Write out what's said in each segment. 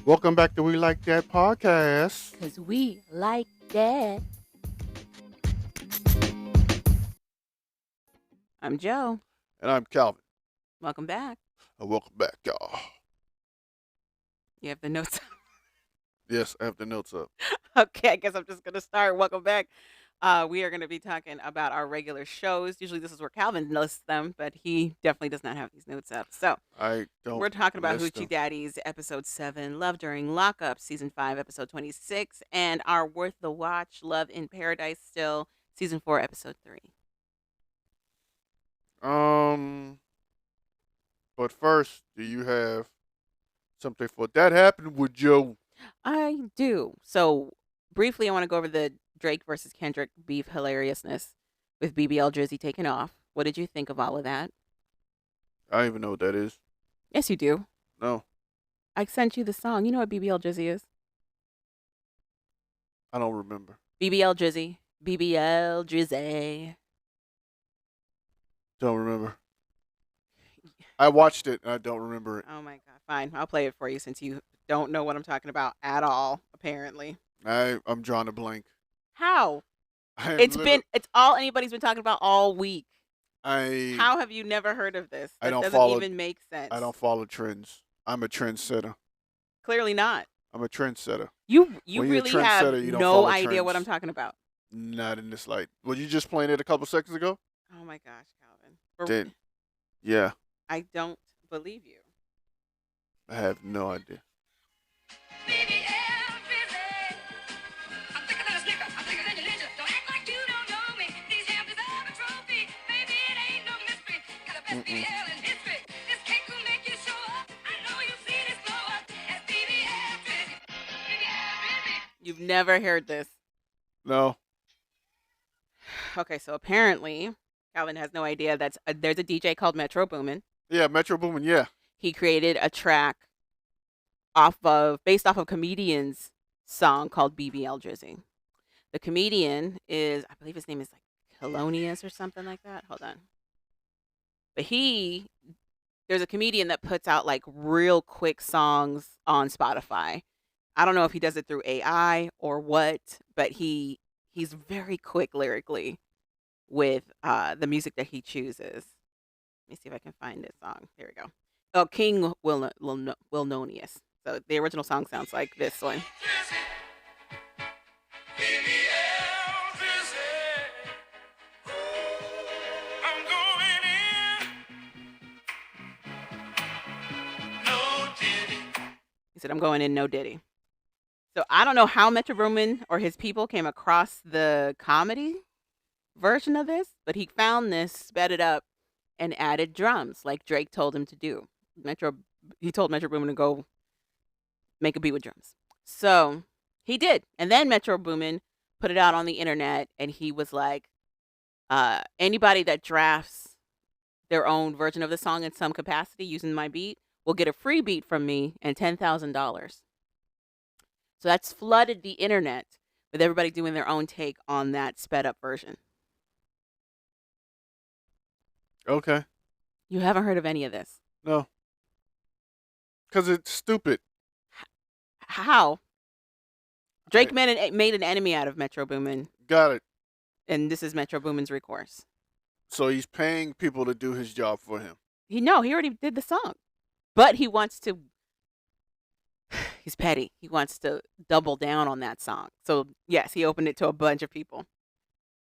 Welcome back to We Like That podcast. Because we like that. I'm Joe. And I'm Calvin. Welcome back. And welcome back, y'all. You have the notes. Yes, I have the notes up. Okay, I guess I'm just going to start. Welcome back. We are going to be talking about our regular shows. Usually this is where Calvin lists them, but he definitely does not have these notes up. So I don't. we're talking about list Hoochie them. Daddies, episode 7, Love During Lockup, season 5, episode 26, and our Worth the Watch, Love in Paradise Still, season 4, episode 3. But first, do you have something for that happened with Joe? I do. So briefly, I want to go over the Drake versus Kendrick beef hilariousness with BBL Drizzy taken off. What did you think of all of that? I don't even know what that is. Yes, you do. No, I sent you the song. You know what BBL Drizzy is? I don't remember. BBL Drizzy. BBL Drizzy. Don't remember. I watched it and I don't remember it. Oh my God. Fine. I'll play it for you since you don't know what I'm talking about at all, apparently. I'm drawing a blank. How? I am It's all anybody's been talking about all week. I How have you never heard of this? I That don't doesn't follow- even make sense. I don't follow trends. I'm a trendsetter. Clearly not. I'm a trendsetter. You When you're a really have trendsetter, you don't no follow idea what I'm trends. talking about. Not in this light. Were you just playing it a couple seconds ago? Oh my gosh, Calvin. Did. Yeah, I don't believe you. I have no idea. Mm-mm. You've never heard this. No. Okay, so apparently Calvin has no idea there's a DJ called Metro Boomin. Yeah, Metro Boomin. Yeah. He created a track based off of a comedian's song called BBL Drizzy. The comedian is, I believe his name is like Colonius or something like that. Hold on. But there's a comedian that puts out like real quick songs on Spotify. I don't know if he does it through AI or what, but he's very quick lyrically with the music that he chooses. Let me see if I can find this song. Here we go. Oh, King Wilnonius. So the original song sounds like this one. He said, "I'm going in, no Diddy." So I don't know how Metro Boomin or his people came across the comedy version of this, but he found this, sped it up, and added drums like Drake told him to do. He told Metro Boomin to go make a beat with drums. So he did. And then Metro Boomin put it out on the internet and he was like, anybody that drafts their own version of the song in some capacity using my beat will get a free beat from me and $10,000. So that's flooded the internet with everybody doing their own take on that sped up version. Okay. You haven't heard of any of this. No. Because it's stupid. How? Drake made an enemy out of Metro Boomin, Got it. and this is Metro Boomin's recourse. So he's paying people to do his job for him. He already did the song, but he wants to. He's petty. He wants to double down on that song. So yes, he opened it to a bunch of people.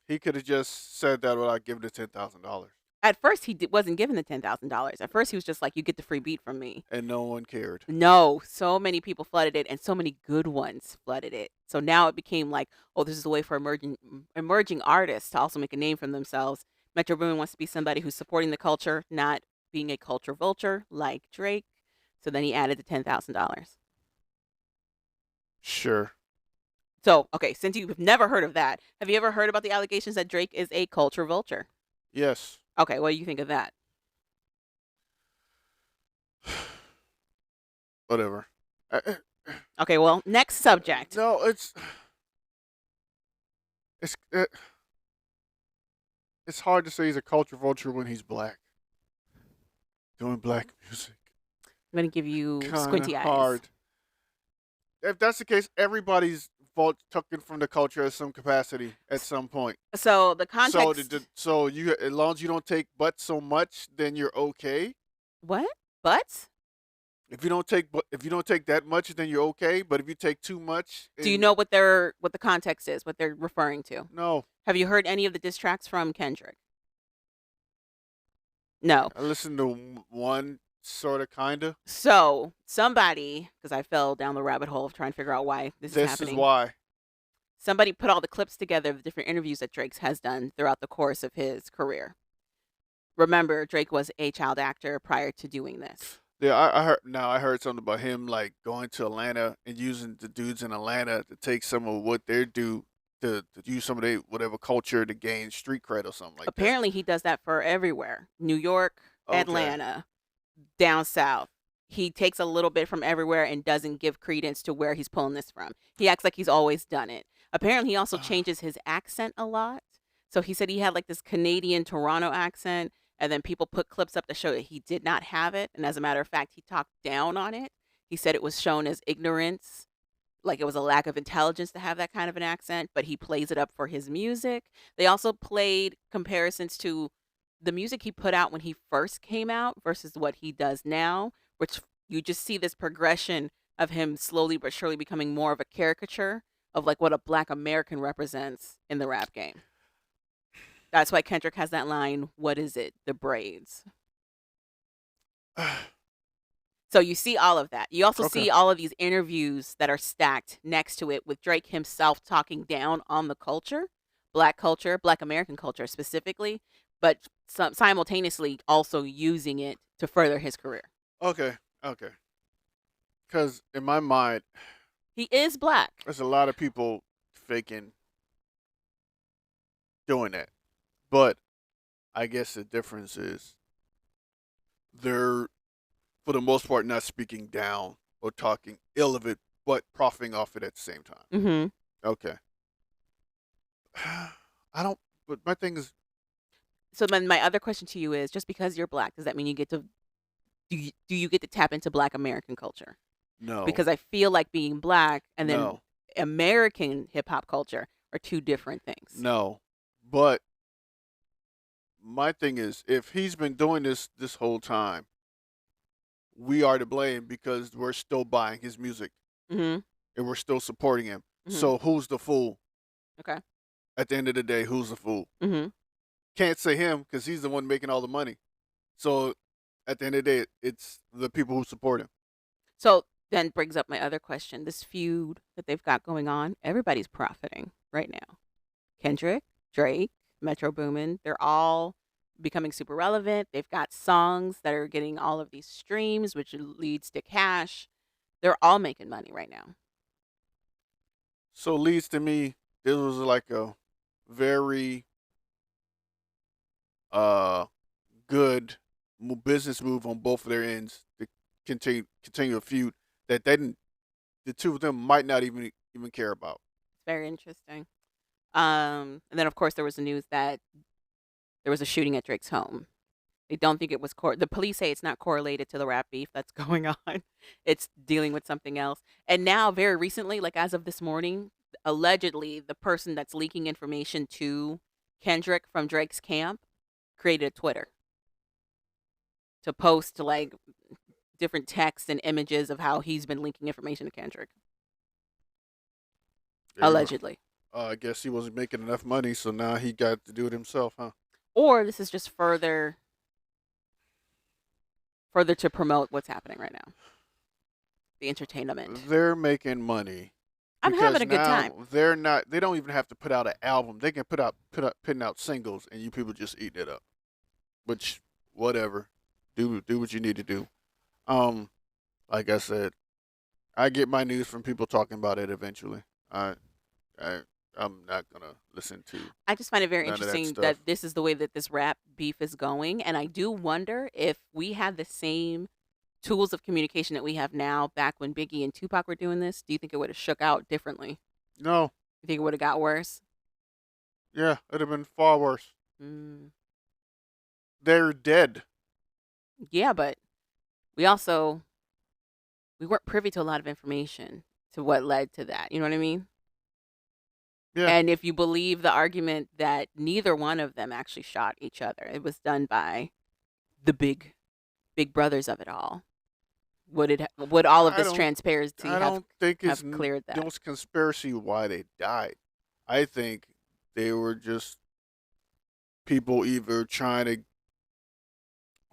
He could have just said that without giving the $10,000. At first, he wasn't given the $10,000. At first, he was just like, "You get the free beat from me." And no one cared. No, so many people flooded it, and so many good ones flooded it. So now it became like, oh, this is a way for emerging artists to also make a name for themselves. Metro Boomin wants to be somebody who's supporting the culture, not being a culture vulture like Drake. So then he added the $10,000. Sure. So, okay, since you've never heard of that, have you ever heard about the allegations that Drake is a culture vulture? Yes. Okay, what do you think of that? Whatever. Okay, well, next subject. No, it's it's hard to say he's a culture vulture when he's black. Doing black music. I'm going to give you Kinda squinty eyes. hard. if that's the case, everybody's vault taken from the culture at some capacity at some point. So the So context. so you, as long as you don't take but so much, then you're okay. What? But If you don't take that much, then you're okay. But if you take too much, do you and know what the context is? What they're referring to? no, Have you heard any of the diss tracks from Kendrick? No. I listened to one sort of, kinda. So somebody, because I fell down the rabbit hole of trying to figure out why this is This is happening. why. Somebody put all the clips together of the different interviews that Drake has done throughout the course of his career. Remember, Drake was a child actor prior to doing this. Yeah, I heard. Now I heard something about him like going to Atlanta and using the dudes in Atlanta to take some of what they do to use some of their whatever culture to gain street cred or something like that. Apparently, he does that for everywhere. New York, Okay. Atlanta, down south. He takes a little bit from everywhere and doesn't give credence to where he's pulling this from. He acts like he's always done it. Apparently, he also changes his accent a lot. So he said he had like this Canadian Toronto accent, and then people put clips up to show that he did not have it. And as a matter of fact, he talked down on it. He said it was shown as ignorance, like it was a lack of intelligence to have that kind of an accent, but he plays it up for his music. They also played comparisons to the music he put out when he first came out versus what he does now, which you just see this progression of him slowly but surely becoming more of a caricature of like what a black American represents in the rap game. That's why Kendrick has that line, "What is it? The braids." So you see all of that. You also Okay. see all of these interviews that are stacked next to it with Drake himself talking down on the culture, Black American culture specifically, but simultaneously also using it to further his career. Okay. Okay. Because in my mind, He is black. there's a lot of people faking doing that, but I guess the difference is they're, for the most part, not speaking down or talking ill of it, but profiting off it at the same time. Mm-hmm. Okay. I don't. But my thing is, So then my other question to you is, just because you're black, does that mean you get to do you get to tap into Black American culture? no, Because I feel like being black and then no, American hip hop culture are two different things. no. But my thing is, if he's been doing this whole time, we are to blame because we're still buying his music Mm-hmm. and we're still supporting him. Mm-hmm. So who's the fool? Okay. At the end of the day, who's the fool? Mm-hmm. Can't say him because he's the one making all the money. So at the end of the day, it's the people who support him. So then brings up my other question. This feud that they've got going on, everybody's profiting right now. Kendrick, Drake, Metro Boomin, they're all becoming super relevant. They've got songs that are getting all of these streams, which leads to cash. They're all making money right now. So leads to me, this was like a very uh good business move on both of their ends to continue a feud that they didn't, the two of them might not even care about. It's very interesting. And then of course there was the news that there was a shooting at Drake's home. They don't think it was the police say it's not correlated to the rap beef that's going on. It's dealing with something else. And now, very recently, like as of this morning, allegedly the person that's leaking information to Kendrick from Drake's camp created a Twitter to post like different texts and images of how he's been linking information to Kendrick. There you go. Allegedly. I guess he wasn't making enough money, so now he got to do it himself, huh? Or this is just further to promote what's happening right now. The entertainment. They're making money I'm because having a good time. now they're not. They don't even have to put out an album. They can putting out singles, and you people just eat it up. Which, whatever, do what you need to do. Um, like I said, I get my news from people talking about it eventually. I I'm not gonna listen to I just find it very none of that interesting stuff. that this is the way that this rap beef is going. And I do wonder if we had the same tools of communication that we have now back when Biggie and Tupac were doing this. Do you think it would have shook out differently? No, You think it would have got worse? yeah, it'd have been far worse. Mm. They're dead. Yeah, but we also we weren't privy to a lot of information. to what led to that. You know what I mean? Yeah. And if you believe the argument that neither one of them actually shot each other, it was done by the big brothers of it all. Would all of I this don't. transparency I don't think it's have cleared that? those conspiracy why they died. I think they were just people either trying to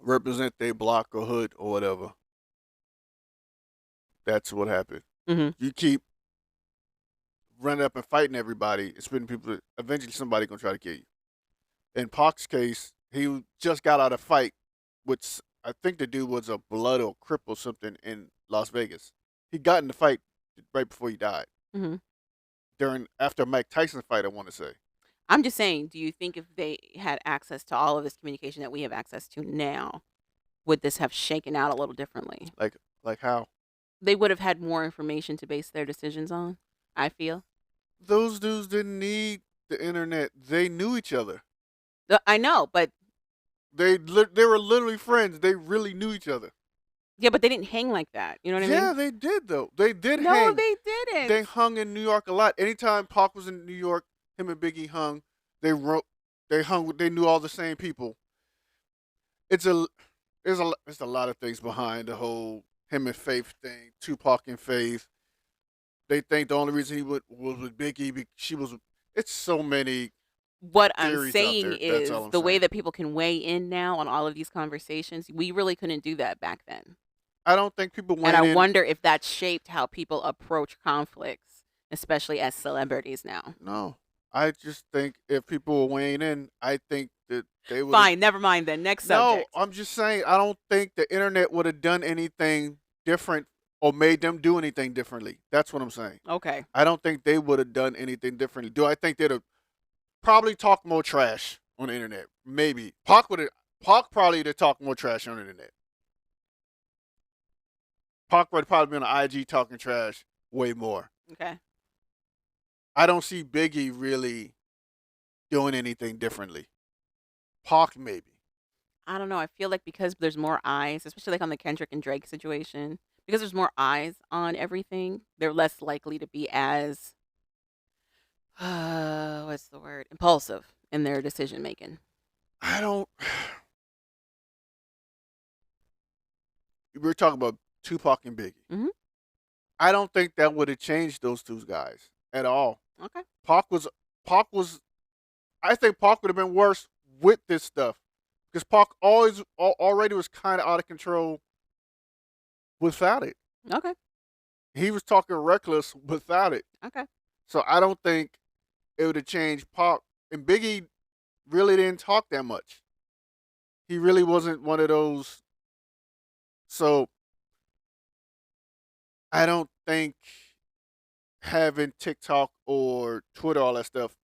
represent their block or hood or whatever. That's what happened. Hmm. You keep running up and fighting everybody, it's been people. Eventually, somebody gonna try to kill you. In Pac's case, he just got out of a fight, which I think the dude was a blood or crip or something in Las Vegas. He got in the fight right before he died. Hmm. After Mike Tyson fight, I want to say. I'm just saying, do you think if they had access to all of this communication that we have access to now, would this have shaken out a little differently? Like how They would have had more information to base their decisions on, I feel. those dudes didn't need the internet. They knew each other. I know, but They were literally friends. They really knew each other. yeah, but they didn't hang like that. You know what I Yeah, mean? they did though. They did No, hang. they didn't. They hung in New York a lot. Anytime Pac was in New York, him and Biggie hung. They wrote. They hung. They knew all the same people. It's a there's a lot of things behind the whole him and Faith thing. Tupac and Faith. They think the only reason he was with Biggie, she was. It's so many What I'm theories out saying there. is That's all I'm the way saying. that people can weigh in now on all of these conversations, we really couldn't do that back then. I don't think people And went I in. wonder if that shaped how people approach conflicts, especially as celebrities now. No, I just think if people were weighing in, I think that they would. Fine, never mind then. Next No, subject. I'm just saying I don't think the internet would have done anything different or made them do anything differently. That's what I'm saying. Okay. I don't think they would have done anything differently. Do I think they'd have probably talked more trash on the internet? Maybe. Pac probably would have talked more trash on the internet. Pac would have probably been on IG talking trash way more. Okay. I don't see Biggie really doing anything differently. Pac maybe. I don't know. I feel like because there's more eyes, especially like on the Kendrick and Drake situation, because there's more eyes on everything, they're less likely to be as what's the word? Impulsive in their decision making. I don't. We were talking about Tupac and Biggie. Mhm. I don't think that would have changed those two guys at all. Okay. Pac was. I think Pac would have been worse with this stuff because Pac already was kind of out of control without it. Okay. He was talking reckless without it. Okay. So I don't think it would have changed Pac. And Biggie really didn't talk that much. He really wasn't one of those. So I don't think having TikTok or Twitter, all that stuff.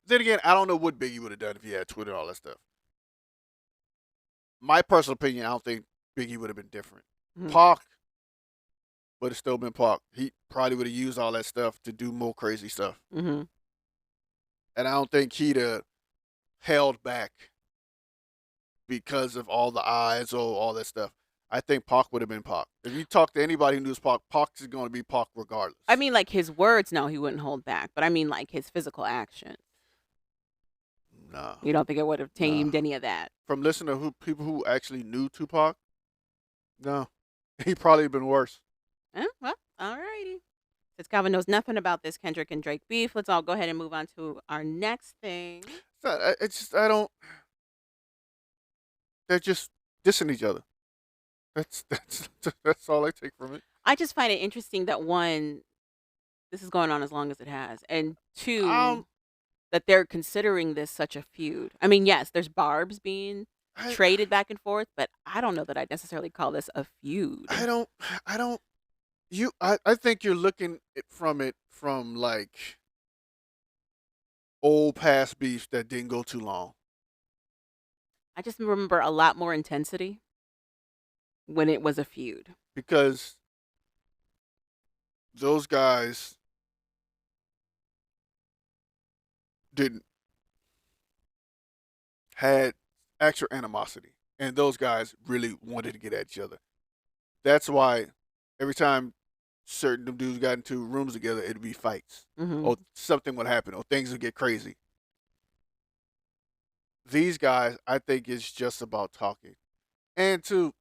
Then again, I don't know what Biggie would have done if he had Twitter, all that stuff. My personal opinion, I don't think Biggie would have been different. Mhm. Pac would have still been Pac. He probably would have used all that stuff to do more crazy stuff. Mhm. And I don't think he'd have held back because of all the eyes or all that stuff. I think Pac would have been Pac. If you talk to anybody who knows Pac, Pac is going to be Pac regardless. I mean, like his words, no, he wouldn't hold back. But I mean, like his physical action. Nah. You don't think it would have tamed any of that? From listening to people who actually knew Tupac, no. He'd probably been worse. Well, alrighty. Since Calvin knows nothing about this Kendrick and Drake beef, let's all go ahead and move on to our next thing. It's just, I don't. They're just dissing each other. That's all I take from it. I just find it interesting that one, this is going on as long as it has, and two, Um, that they're considering this such a feud. I mean, yes, there's barbs being I, traded back and forth, but I don't know that I'd necessarily call this a feud. I don't. I don't. I think you're looking from like old past beef that didn't go too long. I just remember a lot more intensity when it was a feud. Because those guys didn't had actual animosity, and those guys really wanted to get at each other. That's why every time certain them dudes got into rooms together, it'd be fights, Mm-hmm. or something would happen, or things would get crazy. These guys, I think, it's just about talking, and two,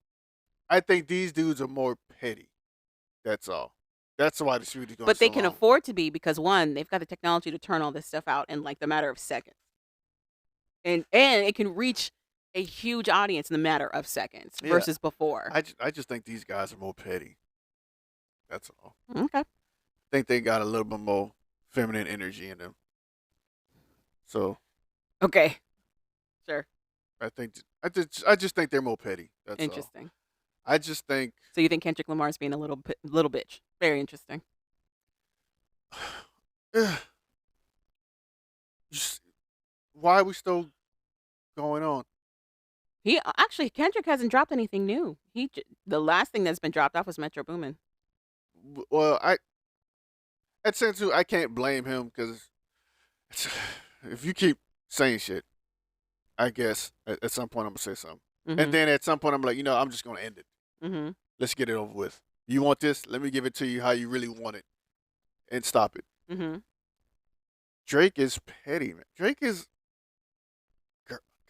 I think these dudes are more petty. That's all. That's why the feud is going But they so can long. afford to be because one, they've got the technology to turn all this stuff out in like the matter of seconds, and it can reach a huge audience in the matter of seconds Yeah, versus before. I just think these guys are more petty. That's all. Okay. I think they got a little bit more feminine energy in them. So Okay. Sure. I just think they're more petty. That's all. Interesting. I just think So you think Kendrick Lamar's being a little bitch? Very interesting. just, why are we still going on? He actually Kendrick hasn't dropped anything new. The last thing that's been dropped off was Metro Boomin. Well, at sense too, I can't blame him because if you keep saying shit, I guess at some point I'm gonna say something, and Mm-hmm. then at some point I'm like, I'm just gonna end it. Mm-hmm. Let's get it over with. You want this? Let me give it to you how you really want it, and stop it. Mm-hmm. Drake is petty, man. Drake is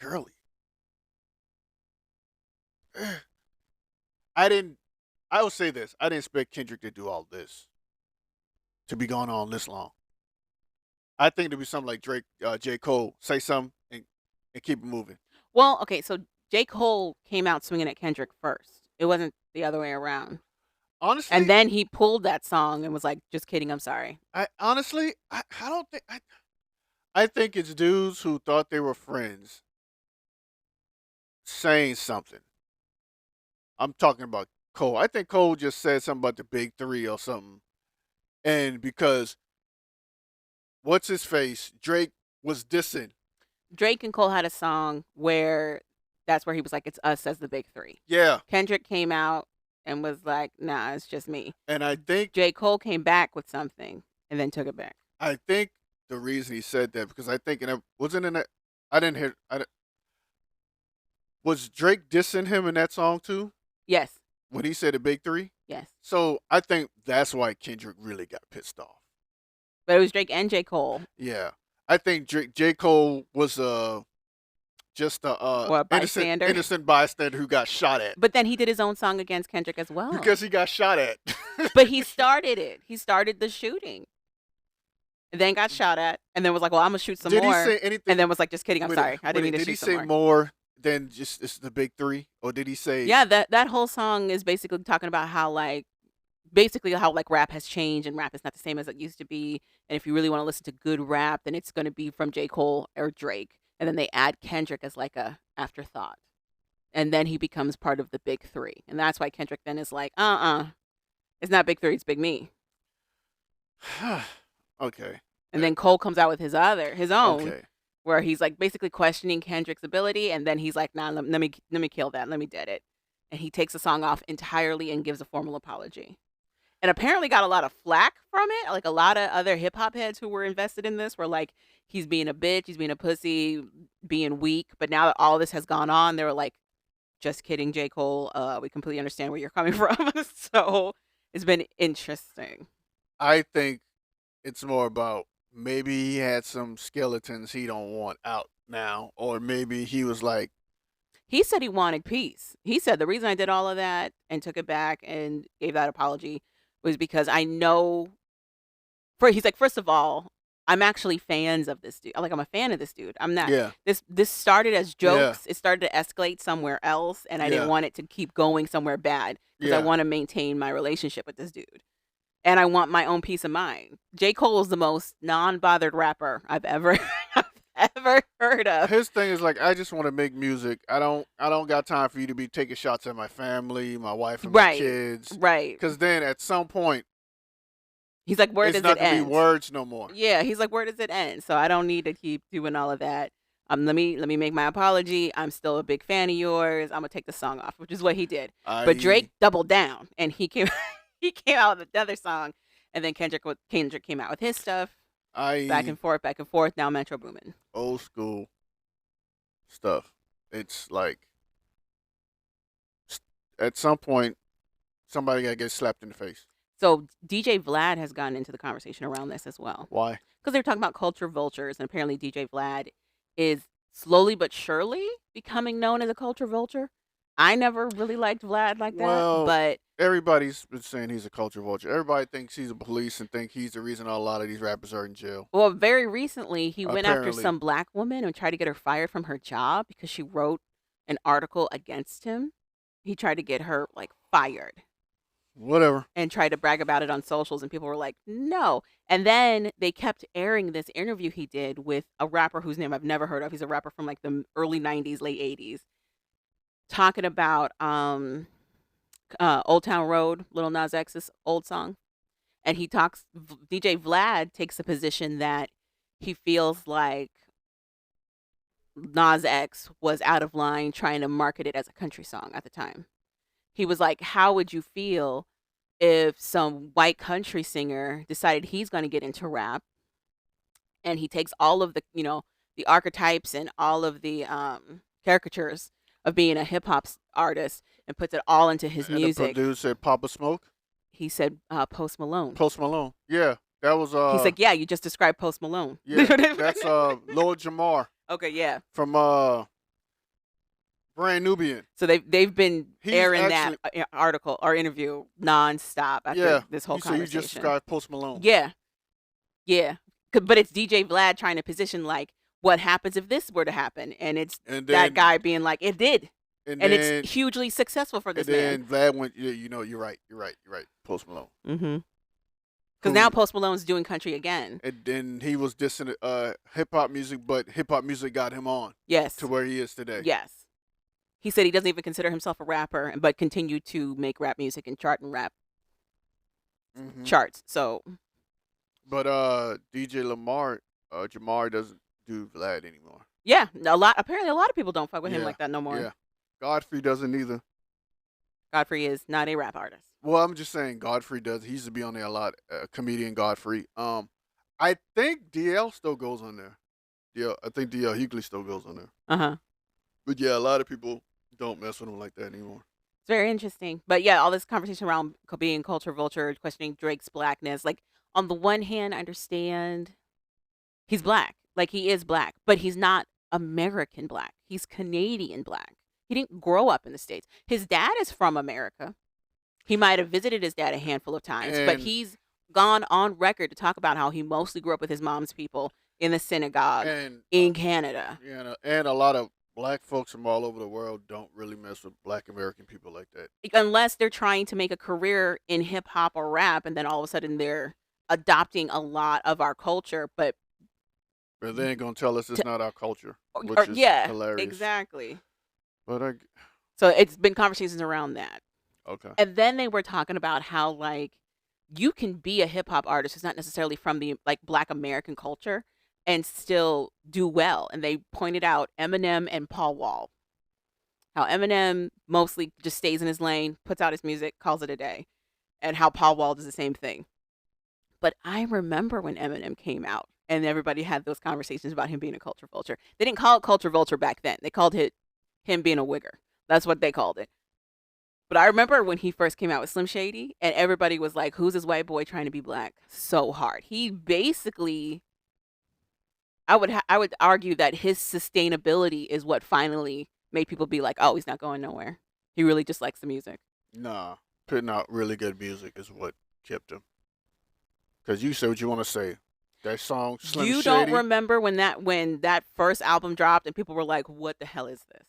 girly. I didn't. I will say this. I didn't expect Kendrick to do all this, to be going on this long. I think to be something like Drake, J. Cole, say something and keep it moving. Well, okay, so J. Cole came out swinging at Kendrick first. It wasn't the other way around. Honestly, And then he pulled that song and was like, "Just kidding, I'm sorry." I don't think I think it's dudes who thought they were friends saying something. I'm talking about Cole. I think Cole just said something about the big three or something. And because what's his face? Drake was dissing. Drake and Cole had a song where that's where he was like, "It's us as the big three." Yeah. Kendrick came out and was like, "Nah, it's just me." And I think J. Cole came back with something and then took it back. the reason he said that because I think and it wasn't in that I didn't hear was Drake dissing him in that song too Yes. when he said the big three. Yes. So I think that's why Kendrick really got pissed off. But it was Drake and J. Cole. Yeah, I think J. Cole was just a Or bystander. innocent bystander who got shot at But then he did his own song against Kendrick as well. because he got shot at. But he started it. He started the shooting. And then got shot at. And then was like, "Well, I'm going to shoot some Did more." he say anything? And then was like, "Just kidding. I'm Wait, sorry. I didn't mean to did shoot he some say more." more than just it's the big three, or did he say? Yeah, that whole song is basically talking about how like rap has changed and rap is not the same as it used to be. And if you really want to listen to good rap, then it's going to be from J. Cole or Drake. And then they add Kendrick as like a afterthought. And then he becomes part of the big three. And that's why Kendrick then is like, it's not big three, it's big me. Okay. And then Cole comes out with his own, Okay. where he's like basically questioning Kendrick's ability, and then he's like, "Nah, let me kill that, let me dead it," and he takes the song off entirely and gives a formal apology, and apparently got a lot of flack from it. Like a lot of other hip hop heads who were invested in this were like, "He's being a bitch, he's being a pussy, being weak." But now that all this has gone on, they were like, "Just kidding, J. Cole. We completely understand where you're coming from." So it's been interesting. I think it's more about maybe he had some skeletons he don't want out now, or maybe he was like, He said he wanted peace. He said the reason I did all of that and took it back and gave that apology was because I know he's like, first of all, I'm actually fans of this dude. Like I'm a fan of this dude. I'm not. yeah, This started as Yeah. jokes. It started to escalate somewhere else, and I Yeah. didn't want it to keep going somewhere bad because I Yeah. want to maintain my relationship with this dude. And I want my own peace of mind. J. Cole is the most non-bothered rapper I've ever ever heard of. his thing is like, I just want to make music. I don't got time for you to be taking shots at my family, my wife, and my Right. kids. Right. Because then at some point, He's like, where it's does not it gonna end? be words no more. Yeah, he's like, where does it end? So I don't need to keep doing all of that. Let me make my apology. I'm still a big fan of yours. I'm gonna take the song off, which is what he did. But Drake doubled down and he came he came out with another song, and then Kendrick came out with his stuff. Back and forth, back and forth. Now Metro Boomin. Old school stuff. It's like at some point somebody gotta get slapped in the face. So DJ Vlad has gotten into the conversation around this as well. Why? Because they're talking about culture vultures, and apparently DJ Vlad is slowly but surely becoming known as a culture vulture. I never really liked Vlad like that, Well, but everybody's been saying he's a culture vulture. Everybody thinks he's a police and think he's the reason a lot of these rappers are in jail. well, very recently he went after Apparently. some black woman and tried to get her fired from her job because she wrote an article against him. He tried to get her like fired Whatever. and tried to brag about it on socials, and people were like, no. And then they kept airing this interview he did with a rapper whose name I've never heard of. He's a rapper from like the early 90s, late 80s, talking about Old Town Road, Lil Nas X's old song. And he talks, DJ Vlad takes a position that he feels like Nas X was out of line trying to market it as a country song at the time. He was like, how would you feel if some white country singer decided he's going to get into rap, and he takes all of the, the archetypes and all of the caricatures of being a hip hop artist and puts it all into his And music. the dude said Papa Smoke. He said Post Malone. Post Malone. Yeah, that was He's like, yeah, you just described Post Malone. yeah, that's Lord Jamar Okay, yeah. from Brand Nubian. So they've been He's airing actually- that article or interview nonstop after this whole So conversation. you just described Post Malone. Yeah. But it's DJ Vlad trying to position like, what happens if this were to happen? And it's And that then, guy being like, it did. and And then, it's hugely successful for this and man. then Vlad went. Yeah, you're right. Post Malone. Mm-hmm. Because now Post Malone's doing country again. And then he was dissing hip hop music, but hip hop music got him on Yes. to where he is today. Yes. He said he doesn't even consider himself a rapper, but continued to make rap music and chart and rap Mhm. charts. So But DJ Jamar doesn't do Vlad anymore. yeah, apparently a lot of people don't fuck with him Yeah, like that no more. Yeah. Godfrey doesn't either. Godfrey is not a rap artist. Well, I'm just saying Godfrey does. He used to be on there a lot. Comedian Godfrey. I think DL still goes on there. Yeah, I think DL Hughley still goes on there. Uh-huh. But yeah, a lot of people don't mess with him like that anymore. It's very interesting. But yeah, all this conversation around being culture vulture, questioning Drake's blackness. Like, on the one hand, I understand he's black. Like, he is black, but he's not American black. He's Canadian black. He didn't grow up in the States. His dad is from America. He might have visited his dad a handful of times, but And- he's gone on record to talk about how he mostly grew up with his mom's people in the synagogue And in Canada. and a lot of black folks from all over the world don't really mess with black American people like that. Unless they're trying to make a career in hip hop or rap, and then all of a sudden they're adopting a lot of our culture, but But they ain't gonna tell us it's not our culture, which or is yeah, hilarious. exactly. But So it's been conversations around that. okay. And then they were talking about how like you can be a hip hop artist who's not necessarily from the like black American culture and still do well. And they pointed out Eminem and Paul Wall. How Eminem mostly just stays in his lane, puts out his music, calls it a day. And how Paul Wall does the same thing. But I remember when Eminem came out and everybody had those conversations about him being a culture vulture. They didn't call it culture vulture back then. They called it him being a wigger. That's what they called it. But I remember when he first came out with Slim Shady, and everybody was like, who's this white boy trying to be black so hard? He basically, I would argue that his sustainability is what finally made people be like, oh, he's not going nowhere. He really just likes the music. Nah, putting out really good music is what kept him. Cause you say what you want to say. That song, Slim You Shady. don't remember when that first album dropped and people were like, what the hell is this?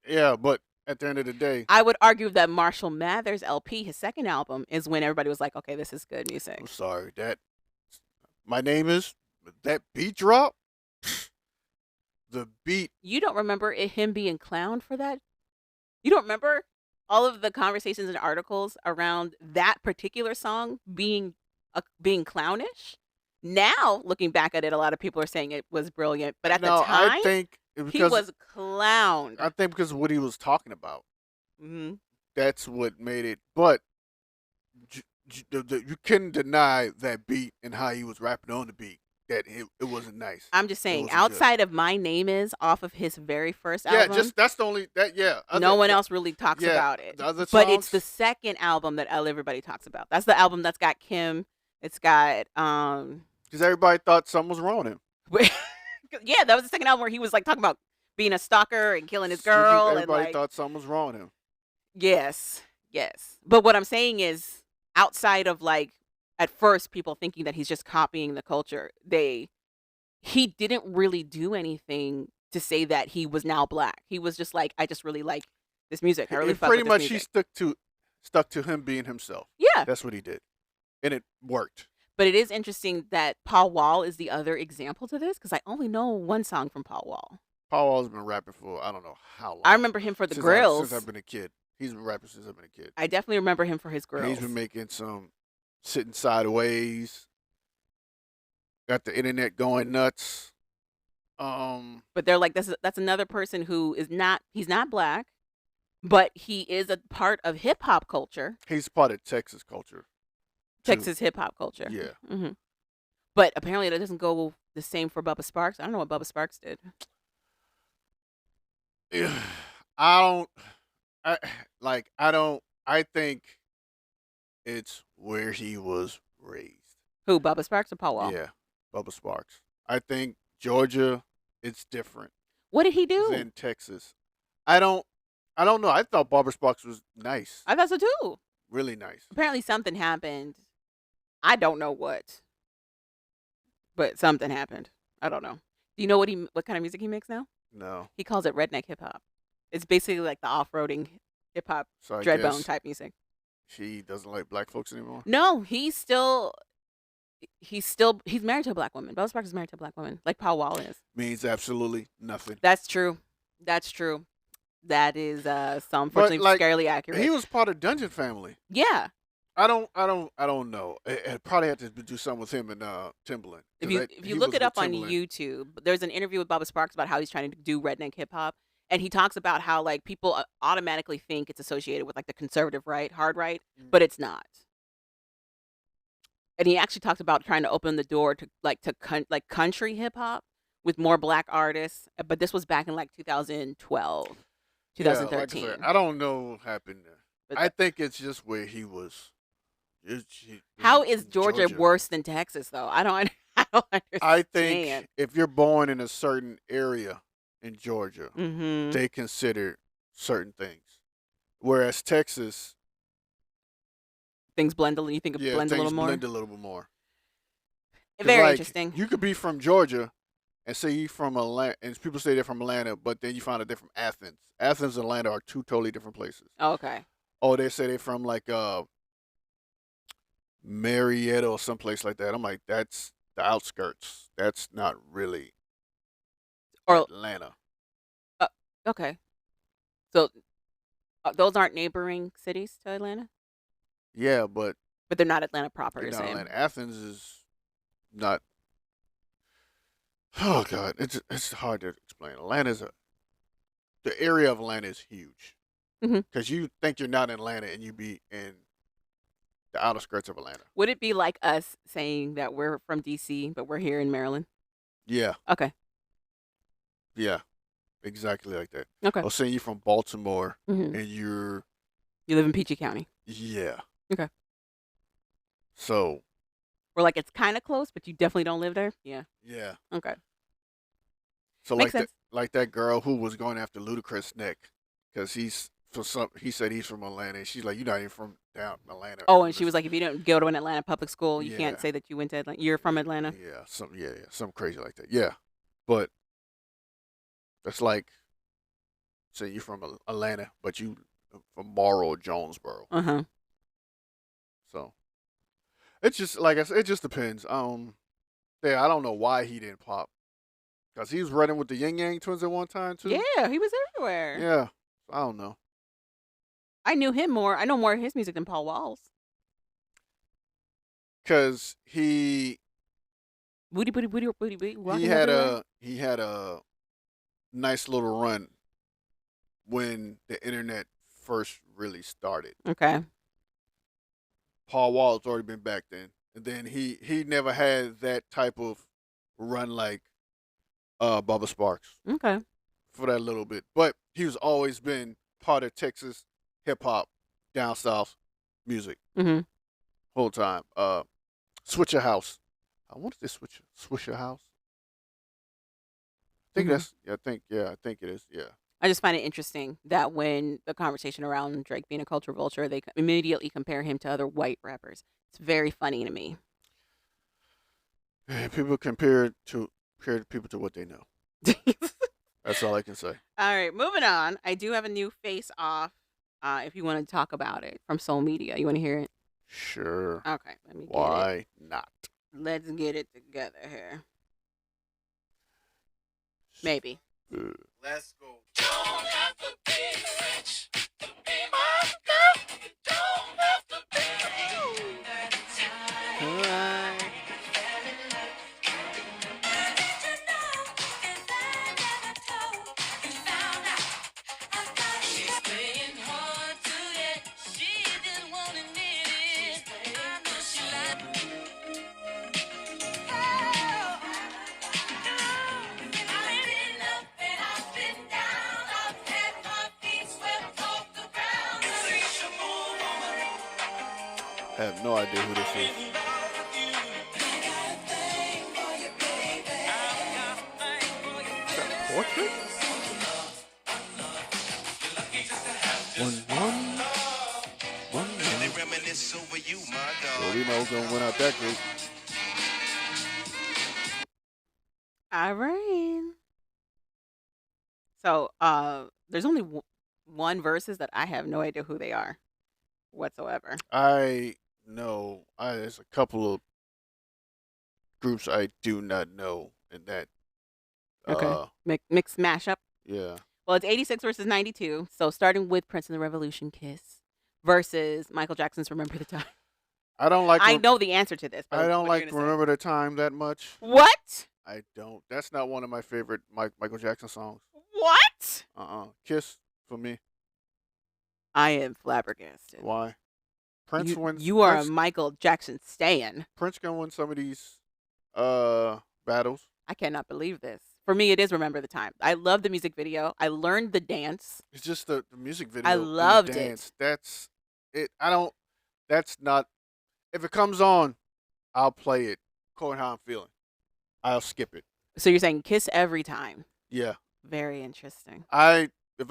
Yeah, but at the end of the day, I would argue that Marshall Mathers LP, his second album, is when everybody was like, okay, this is good music. I'm sorry that my name is that beat drop. The beat. You don't remember him being clowned for that? You don't remember all of the conversations and articles around that particular song being clownish? Now, looking back at it, a lot of people are saying it was brilliant, but at the time, I think he because was clowned. I think because of what he was talking about. Hmm. That's what made it. But you couldn't deny that beat and how he was rapping on the beat. that it wasn't nice. I'm just It saying, wasn't good. outside of My Name Is off of his very first Yeah, album, just that's the only that. Yeah, no one else really talks yeah, about it. the other But it's the songs. second album that everybody talks about. That's the album that's got Kim. It's got Because everybody thought something was wrong with him. yeah, that was the second album where he was like talking about being a stalker and killing his Super- girl and Everybody like thought something was wrong with him. yes. But what I'm saying is outside of like at first people thinking that he's just copying the culture, he didn't really do anything to say that he was now black. He was just like, I just really like this music. I really And fuck pretty with much this he music. stuck to him being himself. Yeah. That's what he did, and it worked. But it is interesting that Paul Wall is the other example to this because I only know one song from Paul Wall. Paul Wall's been rapping for I don't know how long. I remember him for the grills. Since I've been a kid. He's been rapping since I've been a kid. I definitely remember him for his And grills. he's been making some sitting sideways. Got the internet going nuts. But they're like, that's another person who he's not black, but he is a part of hip hop culture. He's part of Texas culture. Texas hip hop culture. Yeah. Mm-hmm. But apparently that doesn't go the same for Bubba Sparks. I don't know what Bubba Sparks did. I think it's where he was raised. Who, Bubba Sparks or Paul Wall? Yeah, Bubba Sparks. I think Georgia, it's different What did he do? than Texas. I don't know. I thought Bubba Sparks was nice. I thought so too. Really nice. Apparently something happened. I don't know what. But something happened. I don't know. Do you know what kind of music he makes now? No. He calls it redneck hip hop. It's basically like the off-roading hip hop, So I dreadbone guess type music. he doesn't like black folks anymore. No, he's married to a black woman. Bubba Sparks is married to a black woman, like Paul Wall is. Means absolutely nothing. That's true. That is unfortunately scarily accurate. He was part of Dungeon Family. Yeah. I don't know. It probably had to do something with him and Timbaland. If you look it up on YouTube, there's an interview with Bubba Sparks about how he's trying to do redneck hip hop, and he talks about how like people automatically think it's associated with like the conservative right, hard right, but it's not. And he actually talked about trying to open the door to country hip hop with more black artists, but this was back in like 2012, 2013. Yeah, like I said, I don't know what happened there. But I think it's just where he was. How is Georgia worse than Texas, though? I don't understand. I think if you're born in a certain area in Georgia, Mm-hmm. they consider certain things, whereas Texas, things blend a little. You think it blends a little more? blend a little bit more. Very interesting. You could be from Georgia, and say you from Atlanta, and people say they're from Atlanta, but then you find out they're from Athens. Athens and Atlanta are two totally different places. Okay. Oh, they say they're from like Marietta or someplace like that. I'm like, that's the outskirts. That's not really Atlanta. Okay. So those aren't neighboring cities to Atlanta, Yeah, but they're not Atlanta proper. they're You're not saying. Atlanta. Athens is not. Oh God, it's hard to explain. The area of Atlanta is huge because you think you're not in Atlanta and you be in the outer skirts of Atlanta. Would it be like us saying that we're from DC but we're here in Maryland? Yeah, Okay. yeah, exactly like that. Okay. Or saying you're from Baltimore Mhm. and You live in Peachey County. yeah. Okay. So We're like it's kind of close, but you definitely don't live there. Yeah. yeah. Okay. So Makes sense. like that girl who was going after Ludacris' neck because he said he's from Atlanta and she's like, you're not even from down Atlanta. Oh, and she was like, if you didn't go to an Atlanta public school, you Yeah. can't say that you went to Atlanta. You're from Atlanta. Yeah, something crazy like that. Yeah, but that's like say you're from Atlanta, but you from Morrow or Jonesboro. Uh huh. So it's just like I said, it just depends. Yeah, I don't know why he didn't pop because he was running with the Yin Yang Twins at one time too. Yeah, he was everywhere. Yeah, I don't know. I knew him more. I know more of his music than Paul Wall's. Because he Booty, booty, booty, booty, booty. he had a nice little run when the internet first really started. Okay. Paul Wall's already been back then, and then he never had that type of run like Bubba Sparks Okay. for that little bit. But he's always been part of Texas hip hop, down south music Mhm. whole time. Switcher House. I want to say Swisher House. I think Mhm. that's I think it is. Yeah. I just find it interesting that when the conversation around Drake being a culture vulture, they immediately compare him to other white rappers. It's very funny to me. People compare people to what they know. That's all I can say. All right, moving on. I do have a new face off. If you want to talk about it from Soul Media, you want to hear it? Sure. Okay, let me get it. Why not? Let's get it together here. Maybe. Let's go. Don't have to be rich to be my girl. You don't have to be She's playing hard to get. She just wanna admit it. I know she like I've been up and I've been down. I've had my feet swept off the ground. I have no idea who this is. Is that Portrait? One. Reminisce over you, my dog. Well, we know who's gonna win out that group. All right. So, there's only one verses that I have no idea who they are whatsoever. I know. There's a couple of groups I do not know in that. Okay. Mixed mashup. Yeah. Well, it's 86 versus 92. So, starting with Prince and the Revolution, Kiss, versus Michael Jackson's Remember the Time. I don't like. I know the answer to this. But I don't what are you like gonna say? Remember the Time that much. What? I don't. That's not one of my favorite Michael Jackson songs. What? Kiss for me. I am flabbergasted. Why? Prince You, wins. you are a Prince, Michael Jackson stan. Prince can win some of these battles. I cannot believe this. For me, it is Remember the Time. I love the music video. I learned the dance. It's just the music video. I and the loved it. dance. That's it. I don't. That's not. If it comes on, I'll play it according to how I'm feeling. I'll skip it. So you're saying Kiss every time. Yeah. Very interesting. If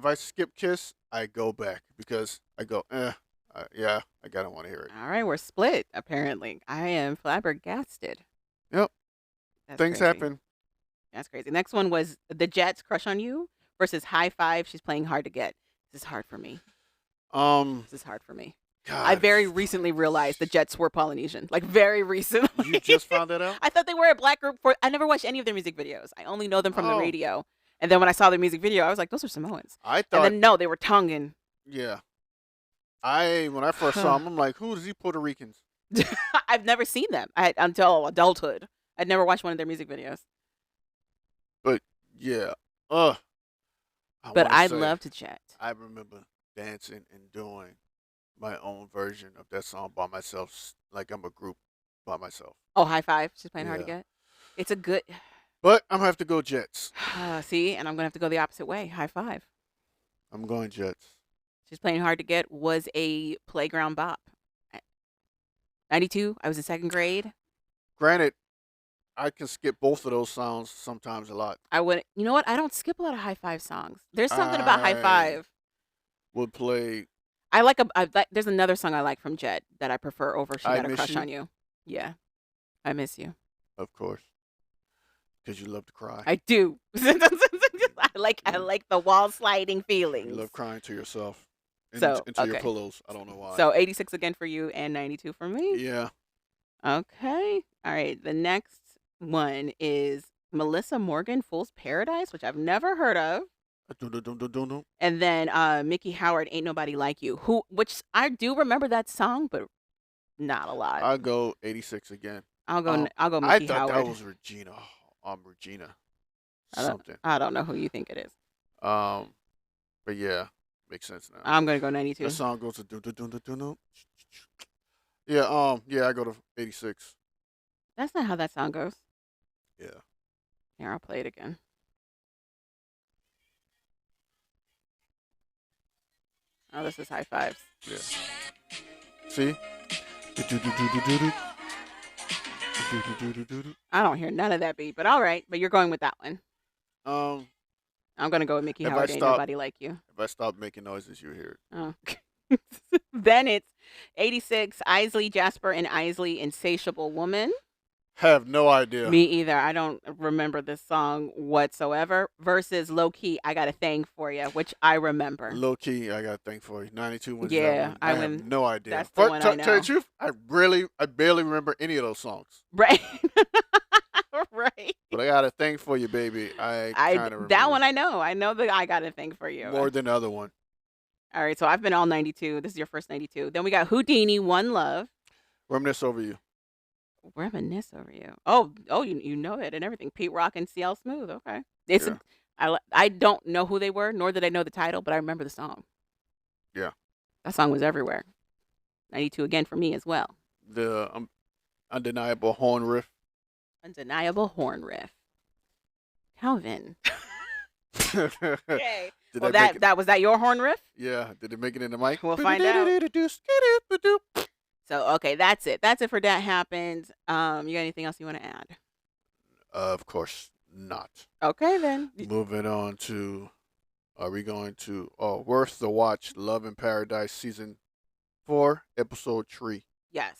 I skip Kiss, I go back because I go yeah, I gotta want to hear it. All right, we're split, apparently. I am flabbergasted. Yep. That's Things crazy. happen. That's crazy. Next one was The Jets' Crush on You versus High Five, She's Playing Hard to Get. This is hard for me. This is hard for me. God, I very recently realized the Jets were Polynesian. Like, very recently. you just found that out? I thought they were a black group. I never watched any of their music videos. I only know them from the Oh. radio. And then when I saw their music video, I was like, those are Samoans. I And thought then, no, they were Tongan. yeah. When I first saw them, I'm like, who is these Puerto Ricans? I've never seen them until adulthood. I'd never watched one of their music videos. But yeah. But I love to chat. I remember dancing and doing my own version of that song by myself, like I'm a group by myself. Oh, High Five. She's playing hard to Yeah. get. It's a good. But I'm gonna have to go Jets. See, and I'm gonna have to go the opposite way. High Five. I'm going Jets. She's playing hard to get was a playground bop. 92. I was in second grade. Granted, I can skip both of those songs sometimes a lot. I would. You know what? I don't skip a lot of High Five songs. There's something about High I- Five. Would play I like there's another song I like from Jet that I prefer over She I Got a Miss Crush You? on You. Yeah. I miss you. of course, because you love to cry. I do. I like the wall sliding feelings. You love crying to yourself. So, into your okay. pillows. I don't know why. So 86 again for you and 92 for me. yeah. Okay. All right. The next one is Melissa Morgan, Fool's Paradise, which I've never heard of. Dun-dun-dun-dun-dun. And then Mickey Howard, Ain't Nobody Like You, which I do remember that song, but not a lot. I'll go 86 again. I'll go I Mickey thought Howard. that was Regina. Regina. Something. I don't know who you think it is. But yeah, makes sense now. I'm gonna go 92. The song goes to dun-dun-dun-dun-dun. Yeah. Yeah, I go to 86. That's not how that song goes. Yeah. Here, I'll play it again. Oh, this is high fives. Yeah. See? Do-do-do-do-do-do. Do-do-do-do-do-do. I don't hear none of that beat, but all right. But you're going with that one. Um, I'm gonna go with Mickey If I Howard. Ain't stop- nobody like you. if I stop making noises, you hear it. Oh. Then it's 86, Isley, Jasper, and Isley, Insatiable Woman. Have no idea. Me either. I don't remember this song whatsoever. Versus Low Key, I Got a Thing for You, which I remember. Low key, I got a thing for you. 92 wins Yeah, that one. I have win- no idea. that's the one I Tell you know. the truth, I barely remember any of those songs. Right. Right. But I got a thing for you, baby. I kind of remember that one I know. I know that I Got a Thing for You. more than the other one. All right, so I've been all 92. This is your first 92. Then we got Houdini, One Love. Reminisce over you. Reminisce over you. Oh, you know it and everything. Pete Rock and CL Smooth. Okay, it's Yeah. I don't know who they were, nor did I know the title, but I remember the song. Yeah. That song was everywhere. 92 again for me as well. The undeniable horn riff. Undeniable horn riff. Calvin. Okay. Did Well, I make it? that was that your horn riff. Yeah. Did it make it in the mic? We'll find out. So okay, that's it. That's it for That Happened. You got anything else you want to add? Of course not. Okay then. Moving on to, are we going to, Worth the Watch, Love in Paradise, Season 4, Episode 3. Yes.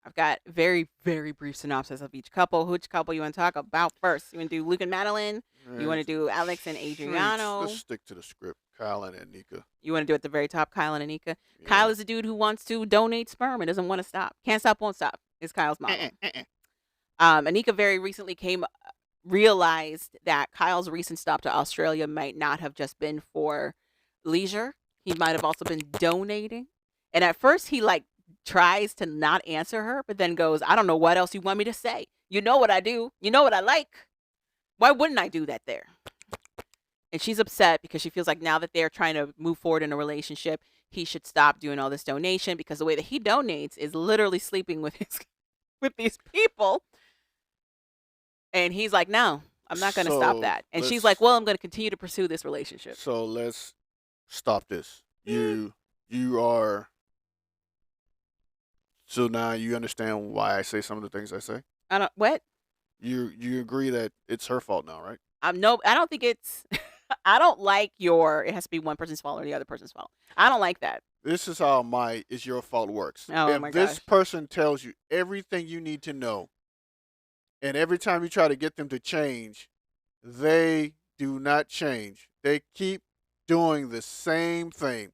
I've got very, very brief synopsis of each couple. Which couple you want to talk about first? You want to do Luke and Madeline? You want to do Alex and Adriano? Let's stick to the script. Kyle and Anika. You want to do at the very top, Kyle and Anika? Yeah. Kyle is the dude who wants to donate sperm and doesn't want to stop. Can't stop, won't stop. Is Kyle's motto. Anika very recently realized that Kyle's recent stop to Australia might not have just been for leisure. He might have also been donating. And at first he tries to not answer her, but then goes, I don't know what else you want me to say. You know what I do. You know what I like. Why wouldn't I do that there? And she's upset because she feels like now that they're trying to move forward in a relationship, he should stop doing all this donation because the way that he donates is literally sleeping with these people. And he's like, no, I'm not going to stop So, that. And she's let's- like, well, I'm going to continue to pursue this relationship. So let's stop this. You are. So now you understand why I say some of the things I say? What? You agree that it's her fault now, right? No, I don't think it's, I don't like it has to be one person's fault or the other person's fault. I don't like that. This is how it's your fault works. Oh, if my this gosh. person tells you everything you need to know, and every time you try to get them to change, they do not change. They keep doing the same thing.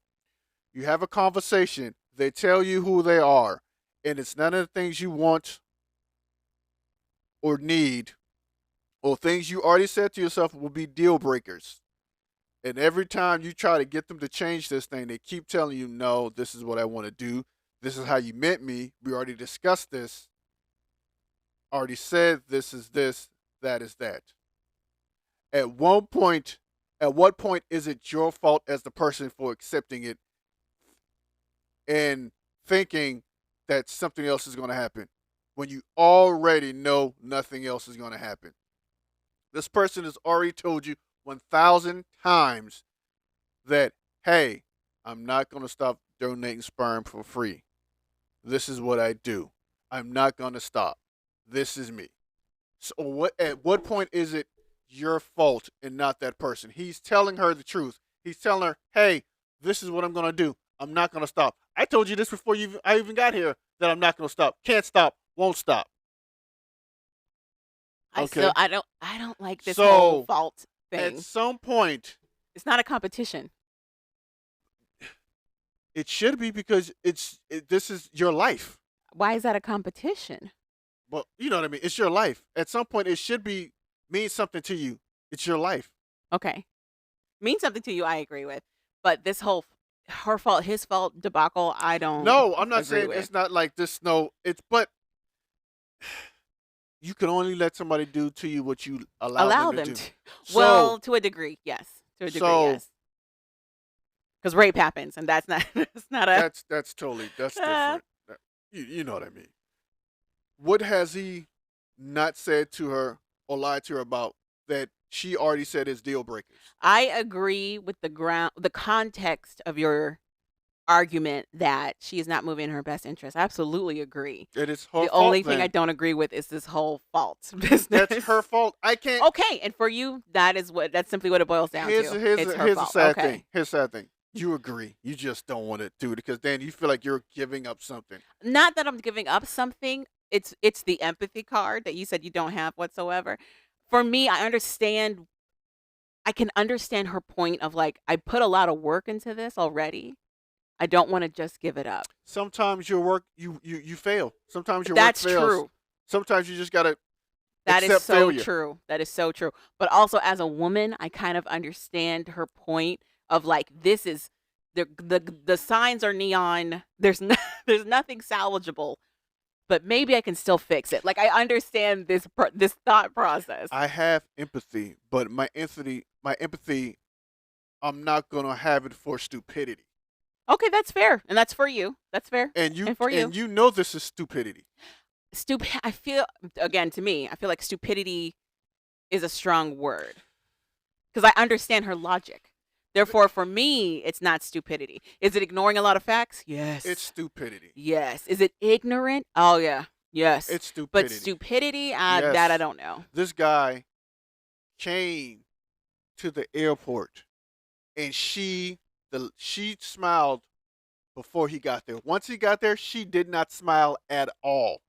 You have a conversation, they tell you who they are, and it's none of the things you want or need, or things you already said to yourself will be deal breakers. And every time you try to get them to change this thing, they keep telling you, no, this is what I want to do. This is how you meant me. We already discussed this. Already said this is this, that is that. At what point is it your fault as the person for accepting it and thinking that something else is going to happen when you already know nothing else is going to happen? This person has already told you 1,000 times that, hey, I'm not going to stop donating sperm for free. This is what I do. I'm not going to stop. This is me. So at what point is it your fault and not that person? He's telling her the truth. He's telling her, hey, this is what I'm going to do. I'm not going to stop. I told you this before I even got here that I'm not going to stop. Can't stop. Won't stop. Okay. I don't like this So, whole fault thing. At some point, It's not a competition. it should be because this is your life. Why is that a competition? Well, you know what I mean. It's your life. At some point, it should mean something to you. It's your life. Okay. Means something to you, I agree with. But this whole her fault, his fault debacle, I don't No, I'm not agree saying with. it's not like this. No, but you can only let somebody do to you what you allow them to do. Well, to a degree, yes. To a degree, so- yes. Because rape happens, and that's not it's not a That's totally different. You know what I mean. What has he not said to her or lied to her about that she already said is deal breakers. I agree with the context of your argument that she is not moving in her best interest. I absolutely agree. It is her The fault. only thing I then. don't agree with is this whole fault business. That's her fault. I can't. Okay, and for you, that's simply what it boils down to. It's her Here's fault. a sad Okay. thing. Here's a sad thing. You agree. You just don't want to do it because then you feel like you're giving up something. Not that I'm giving up something. It's the empathy card that you said you don't have whatsoever. For me, I can understand her point of like, I put a lot of work into this already. I don't want to just give it up. Sometimes your work you fail. Sometimes your That's work fails. true. Sometimes you just gotta That is accept so failure. true. That is so true. But also as a woman, I kind of understand her point of like, this is the signs are neon. There's there's nothing salvageable, but maybe I can still fix it. Like I understand this thought process. I have empathy, but my empathy, I'm not gonna have it for stupidity. Okay, that's fair, and that's for you. That's fair. And And for you. you know this is stupidity. I feel, again, to me, I feel like stupidity is a strong word because I understand her logic. Therefore, for me, it's not stupidity. Is it ignoring a lot of facts? Yes. It's stupidity. Yes. Is it ignorant? Oh yeah. Yes. It's But stupidity. stupidity, Yes. that I don't know. This guy came to the airport and she smiled before he got there. Once he got there, she did not smile at all.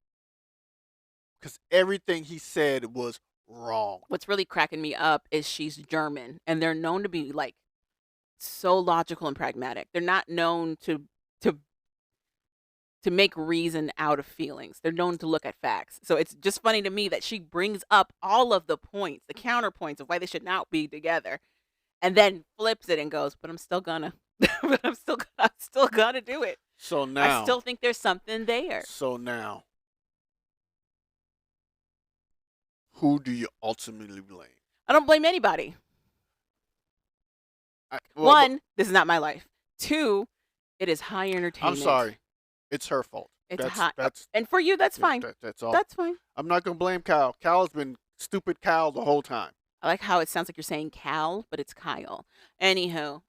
Because everything he said was wrong. What's really cracking me up is she's German, and they're known to be like so logical and pragmatic. They're not known to make reason out of feelings. They're known to look at facts. So it's just funny to me that she brings up all of the points, the counterpoints of why they should not be together, and then flips it and goes, "But I'm still gonna, but I'm still gonna do it. So now I still think there's something there." Who do you ultimately blame? I don't blame anybody. One, this is not my life. Two, it is high I'm entertainment. sorry. It's her fault. It's that's, that's and for you, that's yeah, fine. that's all. That's fine. I'm not gonna blame Kyle. Kyle's been stupid Kyle the whole time. I like how it sounds like you're saying Cal, but it's Kyle. Anywho,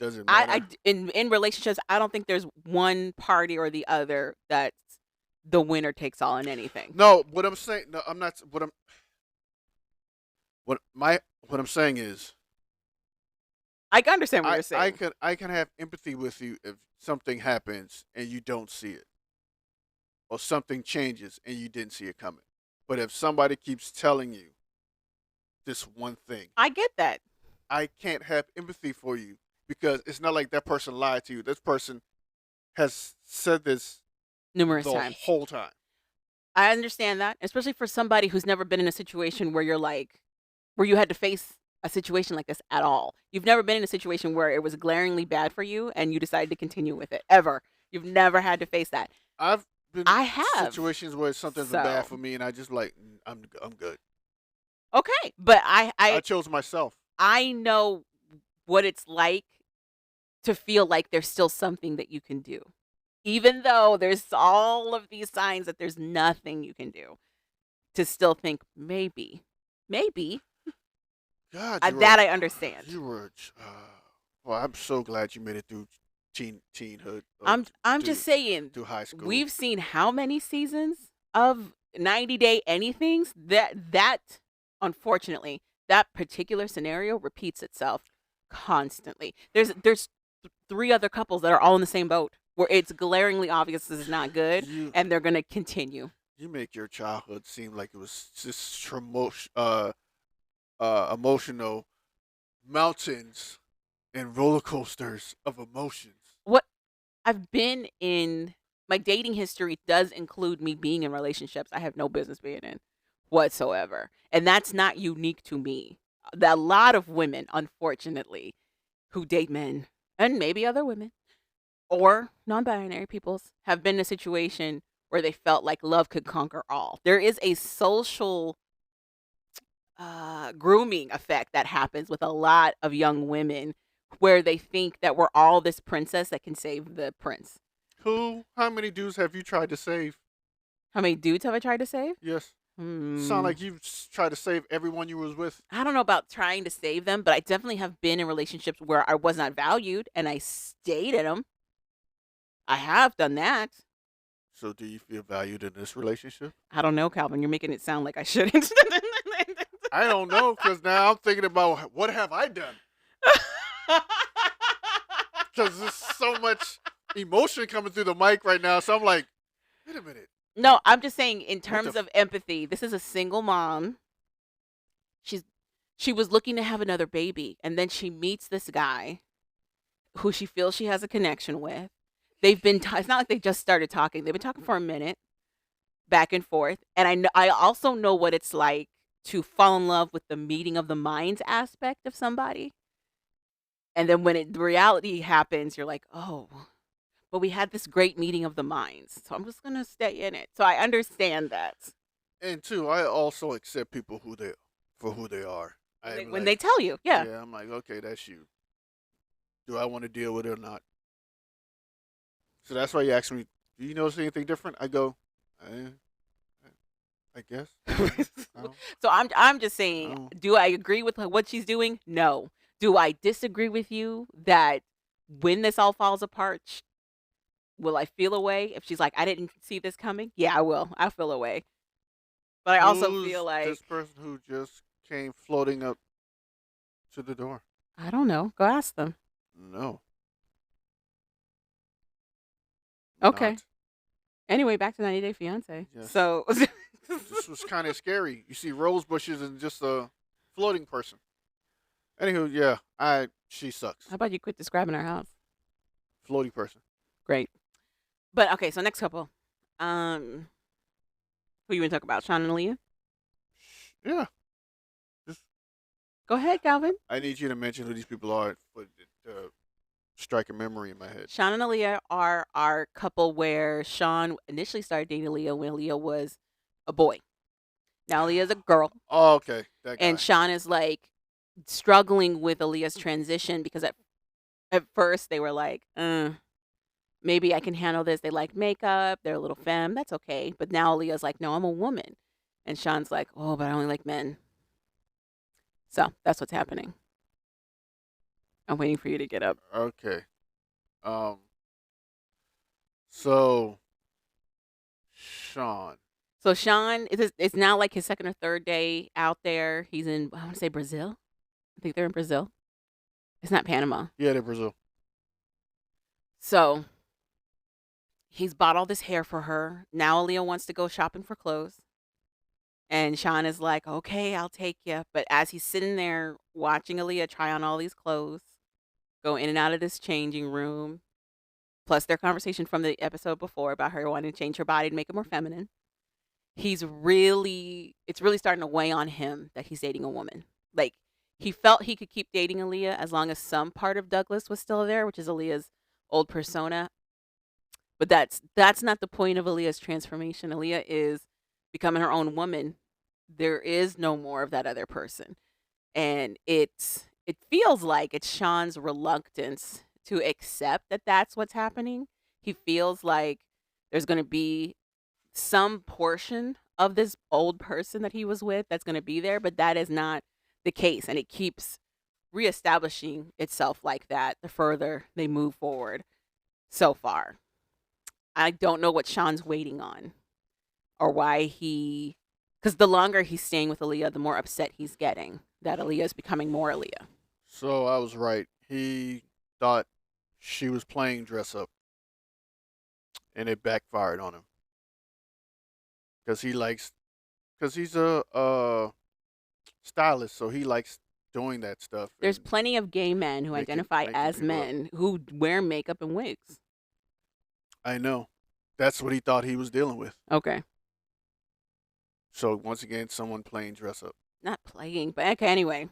Doesn't matter. in relationships, I don't think there's one party or the other that's the winner takes all in anything. No, what I'm saying. No, I'm not. What I'm saying is, I can understand what you're saying. I can have empathy with you if something happens and you don't see it, or something changes and you didn't see it coming. But if somebody keeps telling you this one thing, I get that. I can't have empathy for you because it's not like that person lied to you. This person has said this Numerous the times. whole time. I understand that, especially for somebody who's never been in a situation where you're like, where you had to face a situation like this at all. You've never been in a situation where it was glaringly bad for you and you decided to continue with it, ever. You've never had to face that. I've been I in have. situations where something's been bad So- for me, and I just like I'm good. Okay, but I I chose myself. I know what it's like to feel like there's still something that you can do. Even though there's all of these signs that there's nothing you can do, to still think maybe. God, I understand. You were. Well, I'm so glad you made it through teenhood. I'm just saying, through high school. we've seen how many seasons of 90-day anythings that unfortunately that particular scenario repeats itself constantly. There's 3 other couples that are all in the same boat where it's glaringly obvious this is not good, You, and they're gonna continue. you make your childhood seem like it was just emotional mountains and roller coasters of emotions. What I've been in, my dating history does include me being in relationships I have no business being in whatsoever, and that's not unique to me. A lot of women, unfortunately, who date men and maybe other women or non-binary peoples have been in a situation where they felt like love could conquer all. There is a social grooming effect that happens with a lot of young women where they think that we're all this princess that can save the prince. How many dudes have you tried to save? How many dudes have I tried to save? Yes. Sound like you tried to save everyone you was with. I don't know about trying to save them, but I definitely have been in relationships where I was not valued and I stayed in them. I have done that. So do you feel valued in this relationship? I don't know, Calvin. You're making it sound like I shouldn't. I don't know, because now I'm thinking about what have I done? Because there's so much emotion coming through the mic right now. So I'm like, wait a minute. No, I'm just saying in What the terms of empathy, this is a single mom. She was looking to have another baby, and then she meets this guy who she feels she has a connection with. They've been it's not like they just started talking. They've been talking for a minute, back and forth. And I also know what it's like to fall in love with the meeting of the minds aspect of somebody. And then when the reality happens, you're like, "Oh, but we had this great meeting of the minds. So I'm just going to stay in it." So I understand that. And two, I also accept people for who they are. When they tell you, yeah. Yeah, I'm like, okay, that's you. Do I want to deal with it or not? So that's why you ask me, do you notice anything different? I go, I guess. No. So I'm just saying, No. do I agree with what she's doing? No. Do I disagree with you that when this all falls apart, will I feel away? If she's like, I didn't see this coming, yeah, I will. I'll feel away. But I also Who's feel like, this person who just came floating up to the door. I don't know. Go ask them. No. Okay. Not. Anyway, back to 90 Day Fiance. Yes. So This was kind of scary. You see rose bushes and just a floating person. Anywho, yeah, she sucks. how about you quit describing our house? Floaty person. Great. But okay, so next couple. Who you want to talk about? Sean and Aaliyah? Yeah. Go ahead, Calvin. I need you to mention who these people are for it to strike a memory in my head. Sean and Aaliyah are our couple where Sean initially started dating Aaliyah when Aaliyah was a boy. Now Aaliyah's a girl. Oh, okay. That guy. And Sean is like struggling with Aaliyah's transition because at first they were like, maybe I can handle this. They like makeup. They're a little femme. That's okay. But now Aaliyah's like, no, I'm a woman. And Sean's like, oh, but I only like men. So that's what's happening. I'm waiting for you to get up. Okay. So Sean. So Sean, it's now like his second or third day out there. He's in, I want to say Brazil. I think they're in Brazil. It's not Panama. Yeah, they're Brazil. So he's bought all this hair for her. Now Aaliyah wants to go shopping for clothes. And Sean is like, okay, I'll take you. But as he's sitting there watching Aaliyah try on all these clothes, go in and out of this changing room, plus their conversation from the episode before about her wanting to change her body to make it more feminine, it's really starting to weigh on him that he's dating a woman. Like, he felt he could keep dating Aaliyah as long as some part of Douglas was still there, which is Aaliyah's old persona. But that's not the point of Aaliyah's transformation. Aaliyah is becoming her own woman. There is no more of that other person. And it feels like it's Sean's reluctance to accept that that's what's happening. He feels like there's going to be some portion of this old person that he was with that's going to be there, but that is not the case. And it keeps reestablishing itself like that the further they move forward so far. I don't know what Sean's waiting on or why because the longer he's staying with Aaliyah, the more upset he's getting that Aaliyah is becoming more Aaliyah. So I was right. He thought she was playing dress up, and it backfired on him. Because he's a stylist, so he likes doing that stuff. There's and plenty of gay men who making- identify making as people up. men who wear makeup and wigs. I know. That's what he thought he was dealing with. Okay. So once again, someone playing dress up. Not playing, but okay, anyway.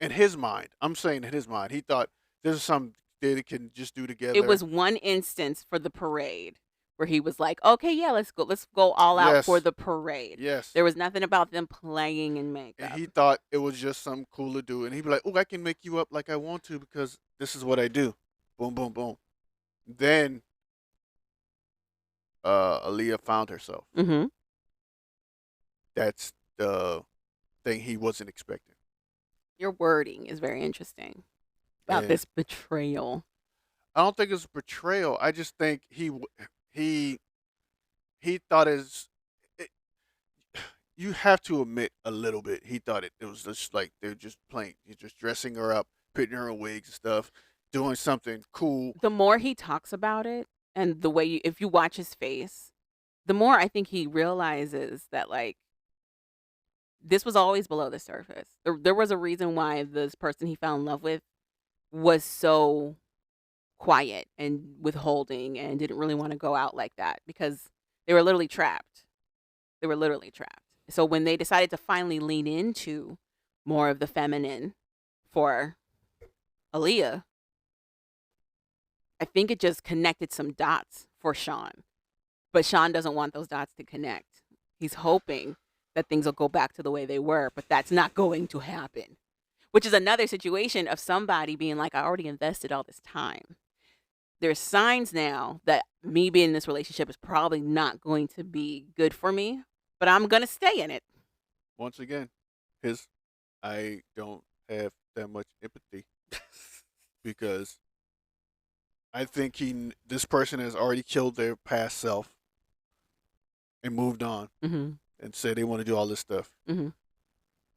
In his mind, I'm saying in his mind, he thought this is something they can just do together. It was one instance for the parade where he was like, okay, yeah, let's go all out Yes. for the parade. Yes. There was nothing about them playing in makeup. And he thought it was just something cool to do. And he'd be like, oh, I can make you up like I want to because this is what I do. Boom, boom, boom. Then Aaliyah found herself. Mm-hmm. That's the thing he wasn't expecting. Your wording is very interesting about And this betrayal. I don't think it's betrayal. I just think he he thought it, you have to admit a little bit. He thought it was just like they're just playing. He's just dressing her up, putting her in wigs and stuff, doing something cool. The more he talks about it, and the way if you watch his face, the more I think he realizes that like this was always below the surface. There was a reason why this person he fell in love with was so quiet and withholding and didn't really want to go out like that because they were literally trapped. They were literally trapped. So when they decided to finally lean into more of the feminine for Aaliyah, I think it just connected some dots for Sean. But Sean doesn't want those dots to connect. He's hoping that things will go back to the way they were, but that's not going to happen. Which is another situation of somebody being like, I already invested all this time. There's signs now that me being in this relationship is probably not going to be good for me, but I'm going to stay in it. Once again, I don't have that much empathy because I think this person has already killed their past self and moved on Mm-hmm. and said they want to do all this stuff. Mm-hmm.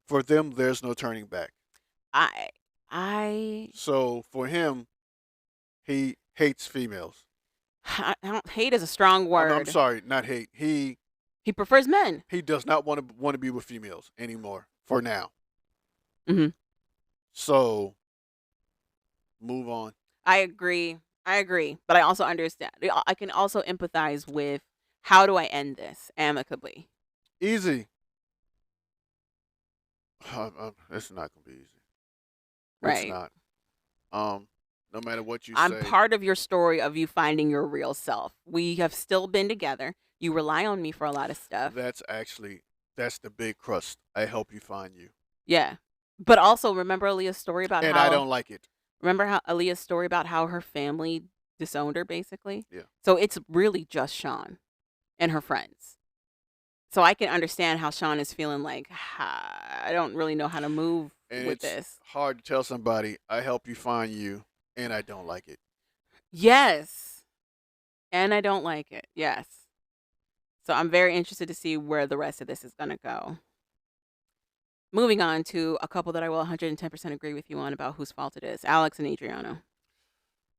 For them, there's no turning back. I So for him, he hates females. don't, hate is a strong word. I'm sorry, not hate. He prefers men. does not want to be with females anymore for now. Mm-hmm. So move on. I agree. But I also understand. I can also empathize with how do I end this amicably? Easy. It's not gonna be easy. Right. It's not. No matter what you I'm say. part of your story of you finding your real self. We have still been together. You rely on me for a lot of stuff. That's the big crust. I help you find you. Yeah. But also remember Aaliyah's story about And how I don't like it. remember how Aaliyah's story about how her family disowned her basically? Yeah. So it's really just Sean and her friends. So I can understand how Sean is feeling like I don't really know how to move And with it's this. hard to tell somebody I help you find you and I don't like it. Yes. And I don't like it. Yes. So I'm very interested to see where the rest of this is going to go. Moving on to a couple that I will 110% agree with you on about whose fault it is. Alex and Adriano.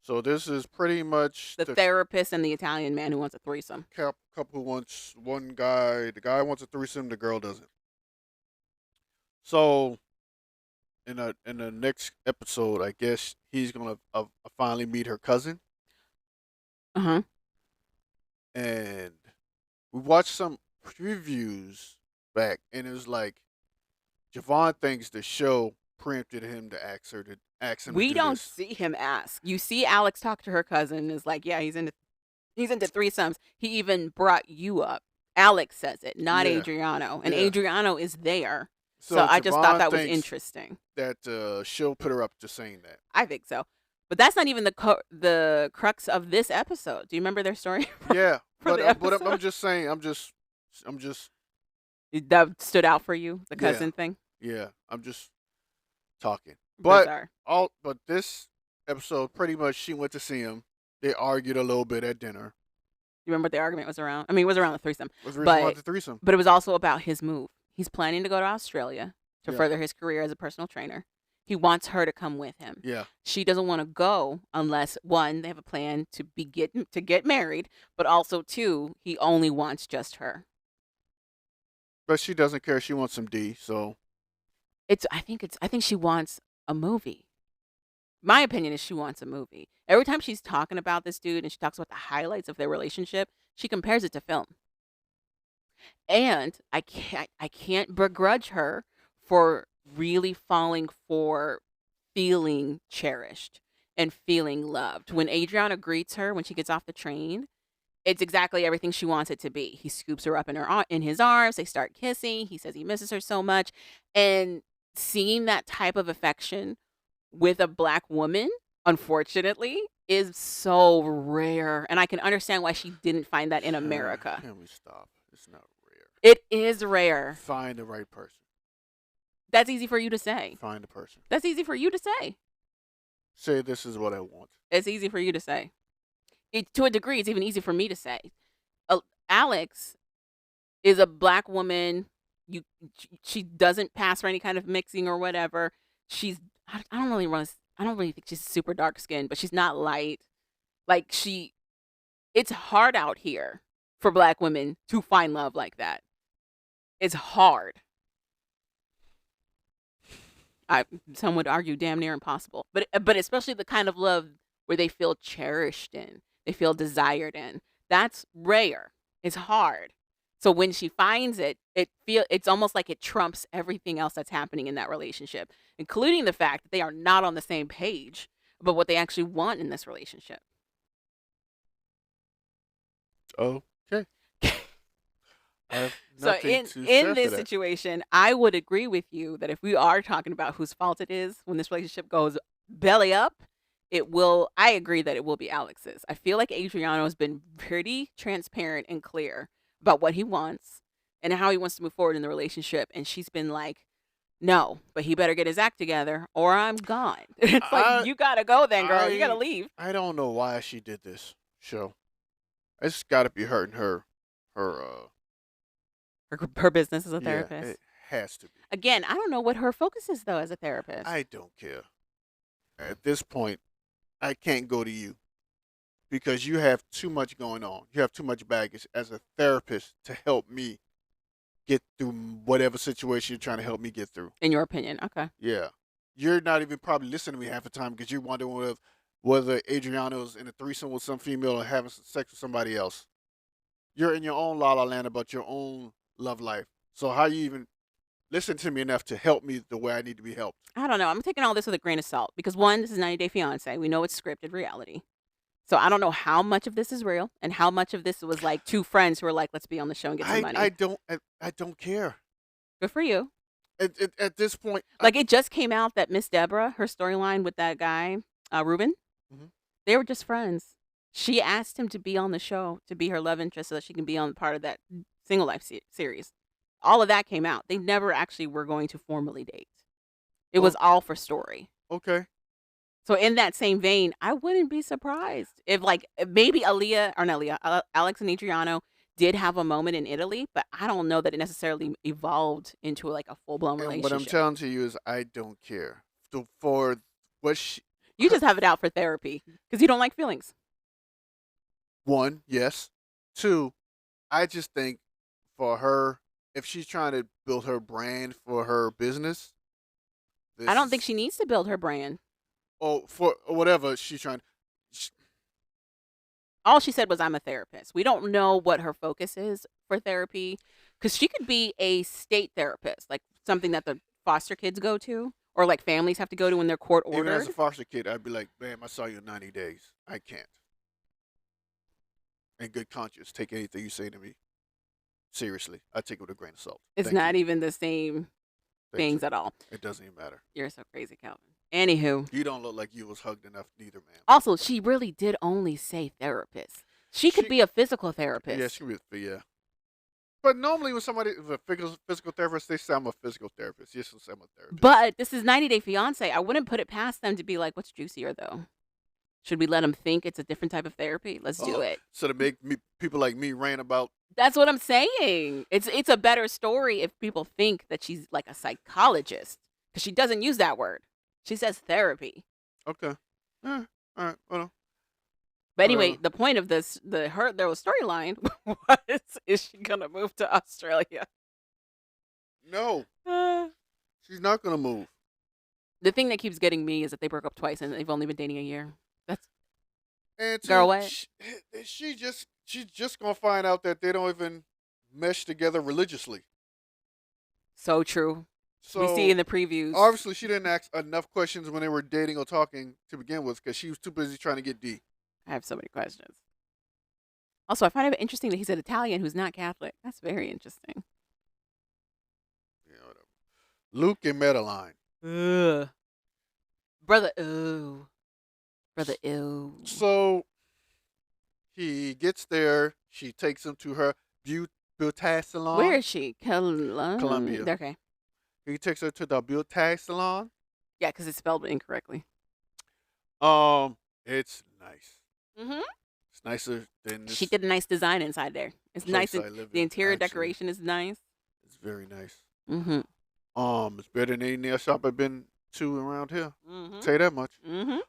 So this is pretty much The therapist and the Italian man who wants a threesome. couple who wants one guy. The guy wants a threesome. The girl doesn't. So in the next episode, I guess he's gonna finally meet her cousin. Uh-huh. And we watched some previews back, and it was like Javon thinks the show preempted him to ask him. We to do don't this. see him ask. You see Alex talk to her cousin and is like, yeah, he's into threesomes. He even brought you up. Alex says it, not Yeah. Adriano. And Yeah. Adriano is there. So I just thought Javon that was thinks interesting. That she'll put her up to saying that. I think so. But that's not even the crux of this episode. Do you remember their story? Yeah, For but the I'm episode? just saying. I'm just That stood out for you, the cousin thing? yeah. I'm just talking. But Bizarre. but this episode, pretty much, she went to see him. They argued a little bit at dinner. You remember what the argument was around? I mean, it was around the threesome. Was the reason why the threesome? But it was also about his move. He's planning to go to Australia to Yeah. further his career as a personal trainer. He wants her to come with him. Yeah. She doesn't want to go unless, one, they have a plan to get married, but also, two, he only wants just her. But she doesn't care. She wants some D. So I think she wants a movie. My opinion is she wants a movie. Every time she's talking about this dude and she talks about the highlights of their relationship, she compares it to film. And I can't begrudge her for really falling for feeling cherished and feeling loved. When Adriana greets her when she gets off the train, it's exactly everything she wants it to be. He scoops her up in his arms. They start kissing. He says he misses her so much. And seeing that type of affection with a black woman, unfortunately, is so rare, and I can understand why she didn't find that in America. Can we stop? It's not rare. It is rare. Find the right person. That's easy for you to say. Find the person. That's easy for you to say. Say this is what I want. It's easy for you to say. To a degree, it's even easy for me to say. Alex is a black woman. She doesn't pass for any kind of mixing or whatever. I don't really think she's super dark skinned, but she's not light. Like it's hard out here for black women to find love like that. It's hard. Some would argue damn near impossible. But especially the kind of love where they feel cherished in, they feel desired in. That's rare. It's hard. So when she finds it, it's almost like it trumps everything else that's happening in that relationship, including the fact that they are not on the same page about what they actually want in this relationship. Okay. I have So nothing to in say this to that. situation, I would agree with you that if we are talking about whose fault it is when this relationship goes belly up, I agree that it will be Alex's. I feel like Adriano has been pretty transparent and clear about what he wants and how he wants to move forward in the relationship. And she's been like, no, but he better get his act together or I'm gone. It's like, you got to go then, girl. You got to leave. I don't know why she did this show. It's got to be hurting her Her business as a yeah, therapist. it has to be. Again, I don't know what her focus is, though, as a therapist. I don't care. At this point, I can't go to you because you have too much going on. You have too much baggage as a therapist to help me get through whatever situation you're trying to help me get through. In your opinion. Okay. Yeah. You're not even probably listening to me half the time because you're wondering whether Adriano's in a threesome with some female or having sex with somebody else. You're in your own la la land about your own love life. So how you even listen to me enough to help me the way I need to be helped? I don't know. I'm taking all this with a grain of salt because one, this is 90 Day Fiance. We know it's scripted reality. So I don't know how much of this is real and how much of this was like two friends who were like, let's be on the show and get some money. I don't care. Good for you. At this point, Like it just came out that Miss Deborah, her storyline with that guy, Ruben, Mhm. they were just friends. She asked him to be on the show, to be her love interest so that she can be on part of that Single Life series. All of that came out. They never actually were going to formally date. It was all for story. okay. So in that same vein, I wouldn't be surprised if maybe Alex and Adriano did have a moment in Italy, but I don't know that it necessarily evolved into like a full-blown And relationship. what I'm telling to you is I don't care. For what she You just have it out for therapy because you don't like feelings. one, yes. Two, I just think for her, if she's trying to build her brand for her business, I don't think she needs to build her brand. for whatever she's trying. All she said was, I'm a therapist. We don't know what her focus is for therapy because she could be a state therapist, like something that the foster kids go to or like families have to go to when they're court Even ordered. as a foster kid, I'd be like, "Bam, I saw you in 90 days. I can't." In good conscience, take anything you say to me seriously. I take it with a grain of salt. It's Thank not you. even the same Thank things you. at all. It doesn't even matter. You're so crazy, Calvin. Anywho, You don't look like you was hugged enough, neither, man. also, she really did only say therapist. She could She- be a physical therapist. Yeah, she was. Yeah. But normally when somebody is a physical therapist, they say I'm a physical therapist. Yes, I'm a therapist. But this is 90 Day Fiance. I wouldn't put it past them to be like, what's juicier though? Should we let them think it's a different type of therapy? Let's do it. So to make people like me rant about. That's what I'm saying. It's a better story if people think that she's like a psychologist because she doesn't use that word. She says therapy. Okay. All right. Well, But anyway, Whatever. the point of this, their storyline was, is she gonna move to Australia? no, she's not gonna move. The thing that keeps getting me is that they broke up twice and they've only been dating a year. That's And Girl, what? she's just gonna find out that they don't even mesh together religiously. so true. So We see in the previews. obviously she didn't ask enough questions when they were dating or talking to begin with because she was too busy trying to get D. I have so many questions. Also, I find it interesting that he's an Italian who's not Catholic. That's very interesting. Yeah, whatever. Luke and Madeline. Ugh. Brother, ooh. Brother, ew. So he gets there. She takes him to her beauty salon. Where is she? Columbia. Okay. He takes her to the beauty salon. Yeah, because it's spelled incorrectly. It's nice. Mm-hmm. It's nicer than this She did a nice design inside there. It's place nice. I live The in, interior actually. decoration is nice. It's very nice. Mm-hmm. It's better than any nail shop I've been to around here. Mm-hmm. Say that much. Mm-hmm.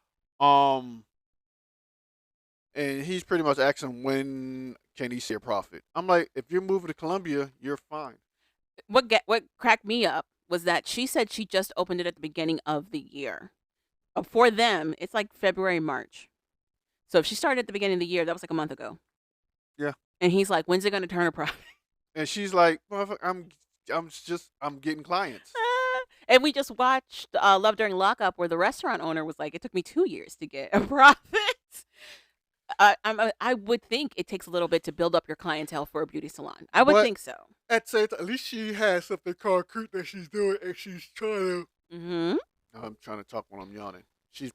And he's pretty much asking when can he see a profit. I'm like, if you're moving to Columbia, you're fine. What cracked me up was that she said she just opened it at the beginning of the year. For them, it's like February, March. So if she started at the beginning of the year, that was like a month ago. Yeah. And he's like, when's it going to turn a profit? And she's like, I'm getting clients. And we just watched Love During Lockup, where the restaurant owner was like, it took me 2 years to get a profit. I would think it takes a little bit to build up your clientele for a beauty salon. I would But- think so. At least she has something concrete that she's doing, and she's trying to. Mm-hmm. I'm trying to talk when I'm yawning. She's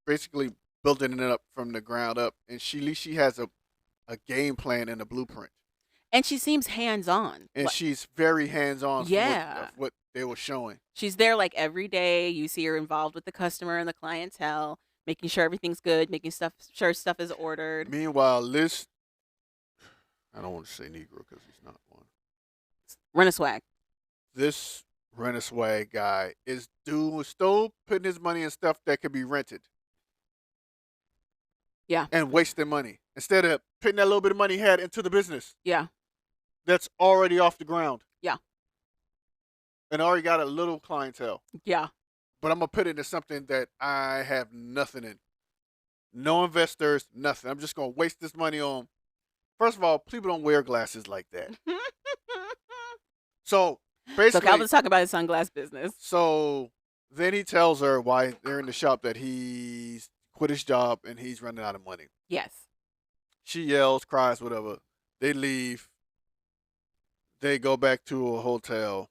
basically building it up from the ground up, and at least she has a game plan and a blueprint. And she seems hands-on. And she's very hands-on. Yeah. Of what they were showing. She's there like every day. You see her involved with the customer and the clientele, making sure everything's good, making sure stuff is ordered. Meanwhile, Liz, I don't want to say Negro because he's not one. Run a swag. This rent-a-swag guy is still putting his money in stuff that could be rented. Yeah. And wasting money instead of putting that little bit of money he had into the business Yeah. that's already off the ground. Yeah. And already got a little clientele. Yeah. But I'm going to put it into something that I have nothing in. No investors, nothing. I'm just going to waste this money on. First of all, people don't wear glasses like that. So So basically, Calvin's talking about his sunglass business. so then he tells her why they're in the shop that he's quit his job and he's running out of money. Yes. She yells, cries, whatever. They leave. They go back to a hotel.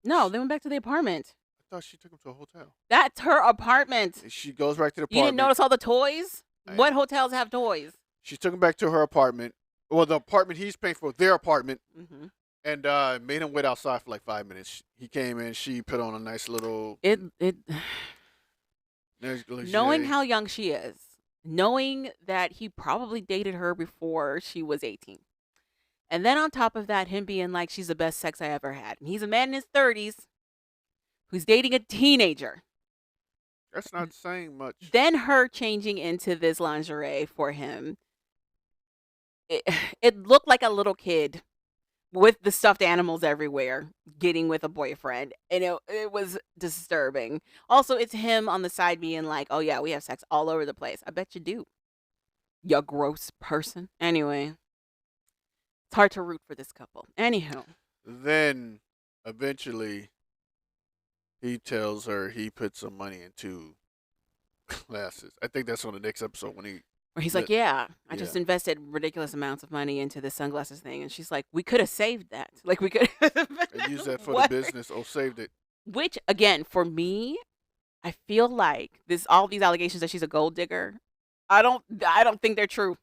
No, they went back to the apartment. I thought she took him to a hotel. That's her apartment. And she goes back to the You apartment. didn't notice all the toys? I- What hotels have toys? She took him back to her apartment. Well, the apartment he's paying for, their apartment, Mm-hmm. and made him wait outside for like 5 minutes. He came in. She put on a nice little. It negligee. knowing how young she is, knowing that he probably dated her before she was 18. And then on top of that, him being like, she's the best sex I ever had. And he's a man in his 30s who's dating a teenager. That's not saying much. Then her changing into this lingerie for him. It looked like a little kid with the stuffed animals everywhere getting with a boyfriend. And it was disturbing. Also, it's him on the side being like, oh yeah, we have sex all over the place. I bet you do. You gross person. Anyway, it's hard to root for this couple. Anywho. Then eventually he tells her he put some money into glasses. I think that's on the next episode when he. Where he's Yeah. like, yeah, I just Yeah. invested ridiculous amounts of money into the sunglasses thing. And she's like, we could have saved that. Like, we could I use that for What? the business. Oh, saved it. Which, again, for me, I feel like all these allegations that she's a gold digger, I don't think they're true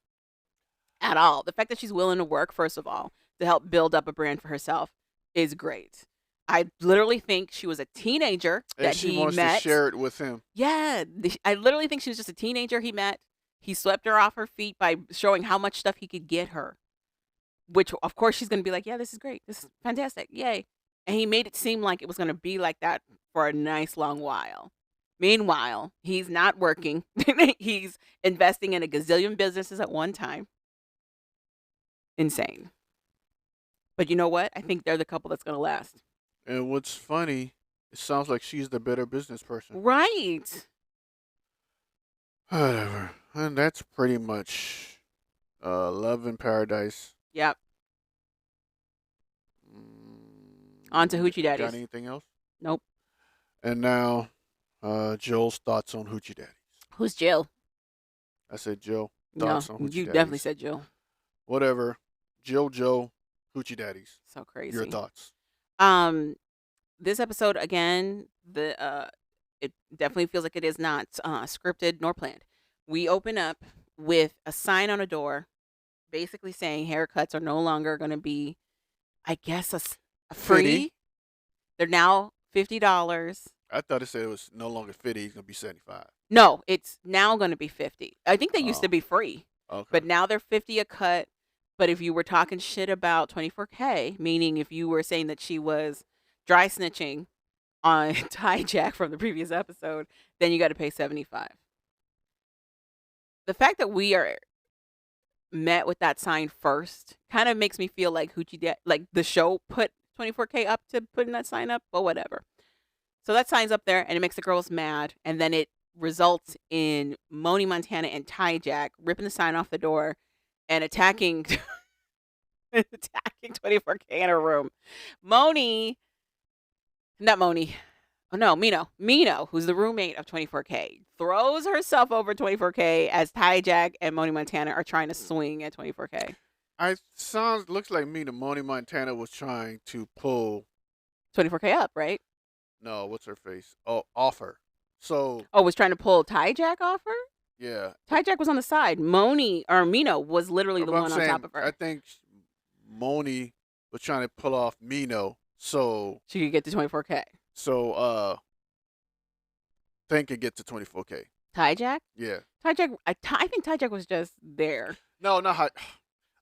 at all. The fact that she's willing to work, first of all, to help build up a brand for herself is great. I literally think she was a teenager And that she he wants met. to share it with him. Yeah, I literally think she was just a teenager he met. He swept her off her feet by showing how much stuff he could get her. Which, of course, she's going to be like, yeah, this is great. This is fantastic. Yay. And he made it seem like it was going to be like that for a nice long while. Meanwhile, he's not working. He's investing in a gazillion businesses at one time. Insane. But you know what? I think they're the couple that's going to last. And what's funny, it sounds like she's the better business person. Right. Whatever. And that's pretty much Love in Paradise. Yep. On to Hoochie Daddies. Got anything else? Nope. And now, Joel's thoughts on Hoochie Daddies. Who's Jill? I said Joe. No, Thoughts on Hoochie you Daddies. definitely said Jill. Whatever. Joe, Hoochie Daddies. So crazy. Your thoughts? This episode again, It definitely feels like it is not scripted nor planned. We open up with a sign on a door basically saying haircuts are no longer going to be, I guess, a free. 50. They're now $50. I thought it said it was no longer 50. He's gonna be 75. No, it's now going to be 50. I think they used to Oh, be free, okay. but now they're 50 a cut. But if you were talking shit about 24K, meaning if you were saying that she was dry snitching on Ty Jack from the previous episode, then you got to pay 75. The fact that we are met with that sign first kind of makes me feel like like the show put 24K up to putting that sign up, but whatever. So that sign's up there and it makes the girls mad, and then it results in Moni Montana and Ty Jack ripping the sign off the door and attacking attacking 24K in her room. Moni, not Moni. Oh no, Mino, who's the roommate of 24K, throws herself over 24K as Ty Jack and Moni Montana are trying to swing at 24K. Looks like me. The Moni Montana was trying to pull. 24K up, right? No, what's her face? Oh, off her. So Oh, was trying to pull Ty Jack off her? yeah, Ty Jack was on the side. Mino was literally the but I'm one on saying, top of her. I think Moni was trying to pull off Mino, so She could get to 24K. Thing could get to 24K. Ty Jack? Yeah. Ty Jack, I think Ty Jack was just there. No, not high.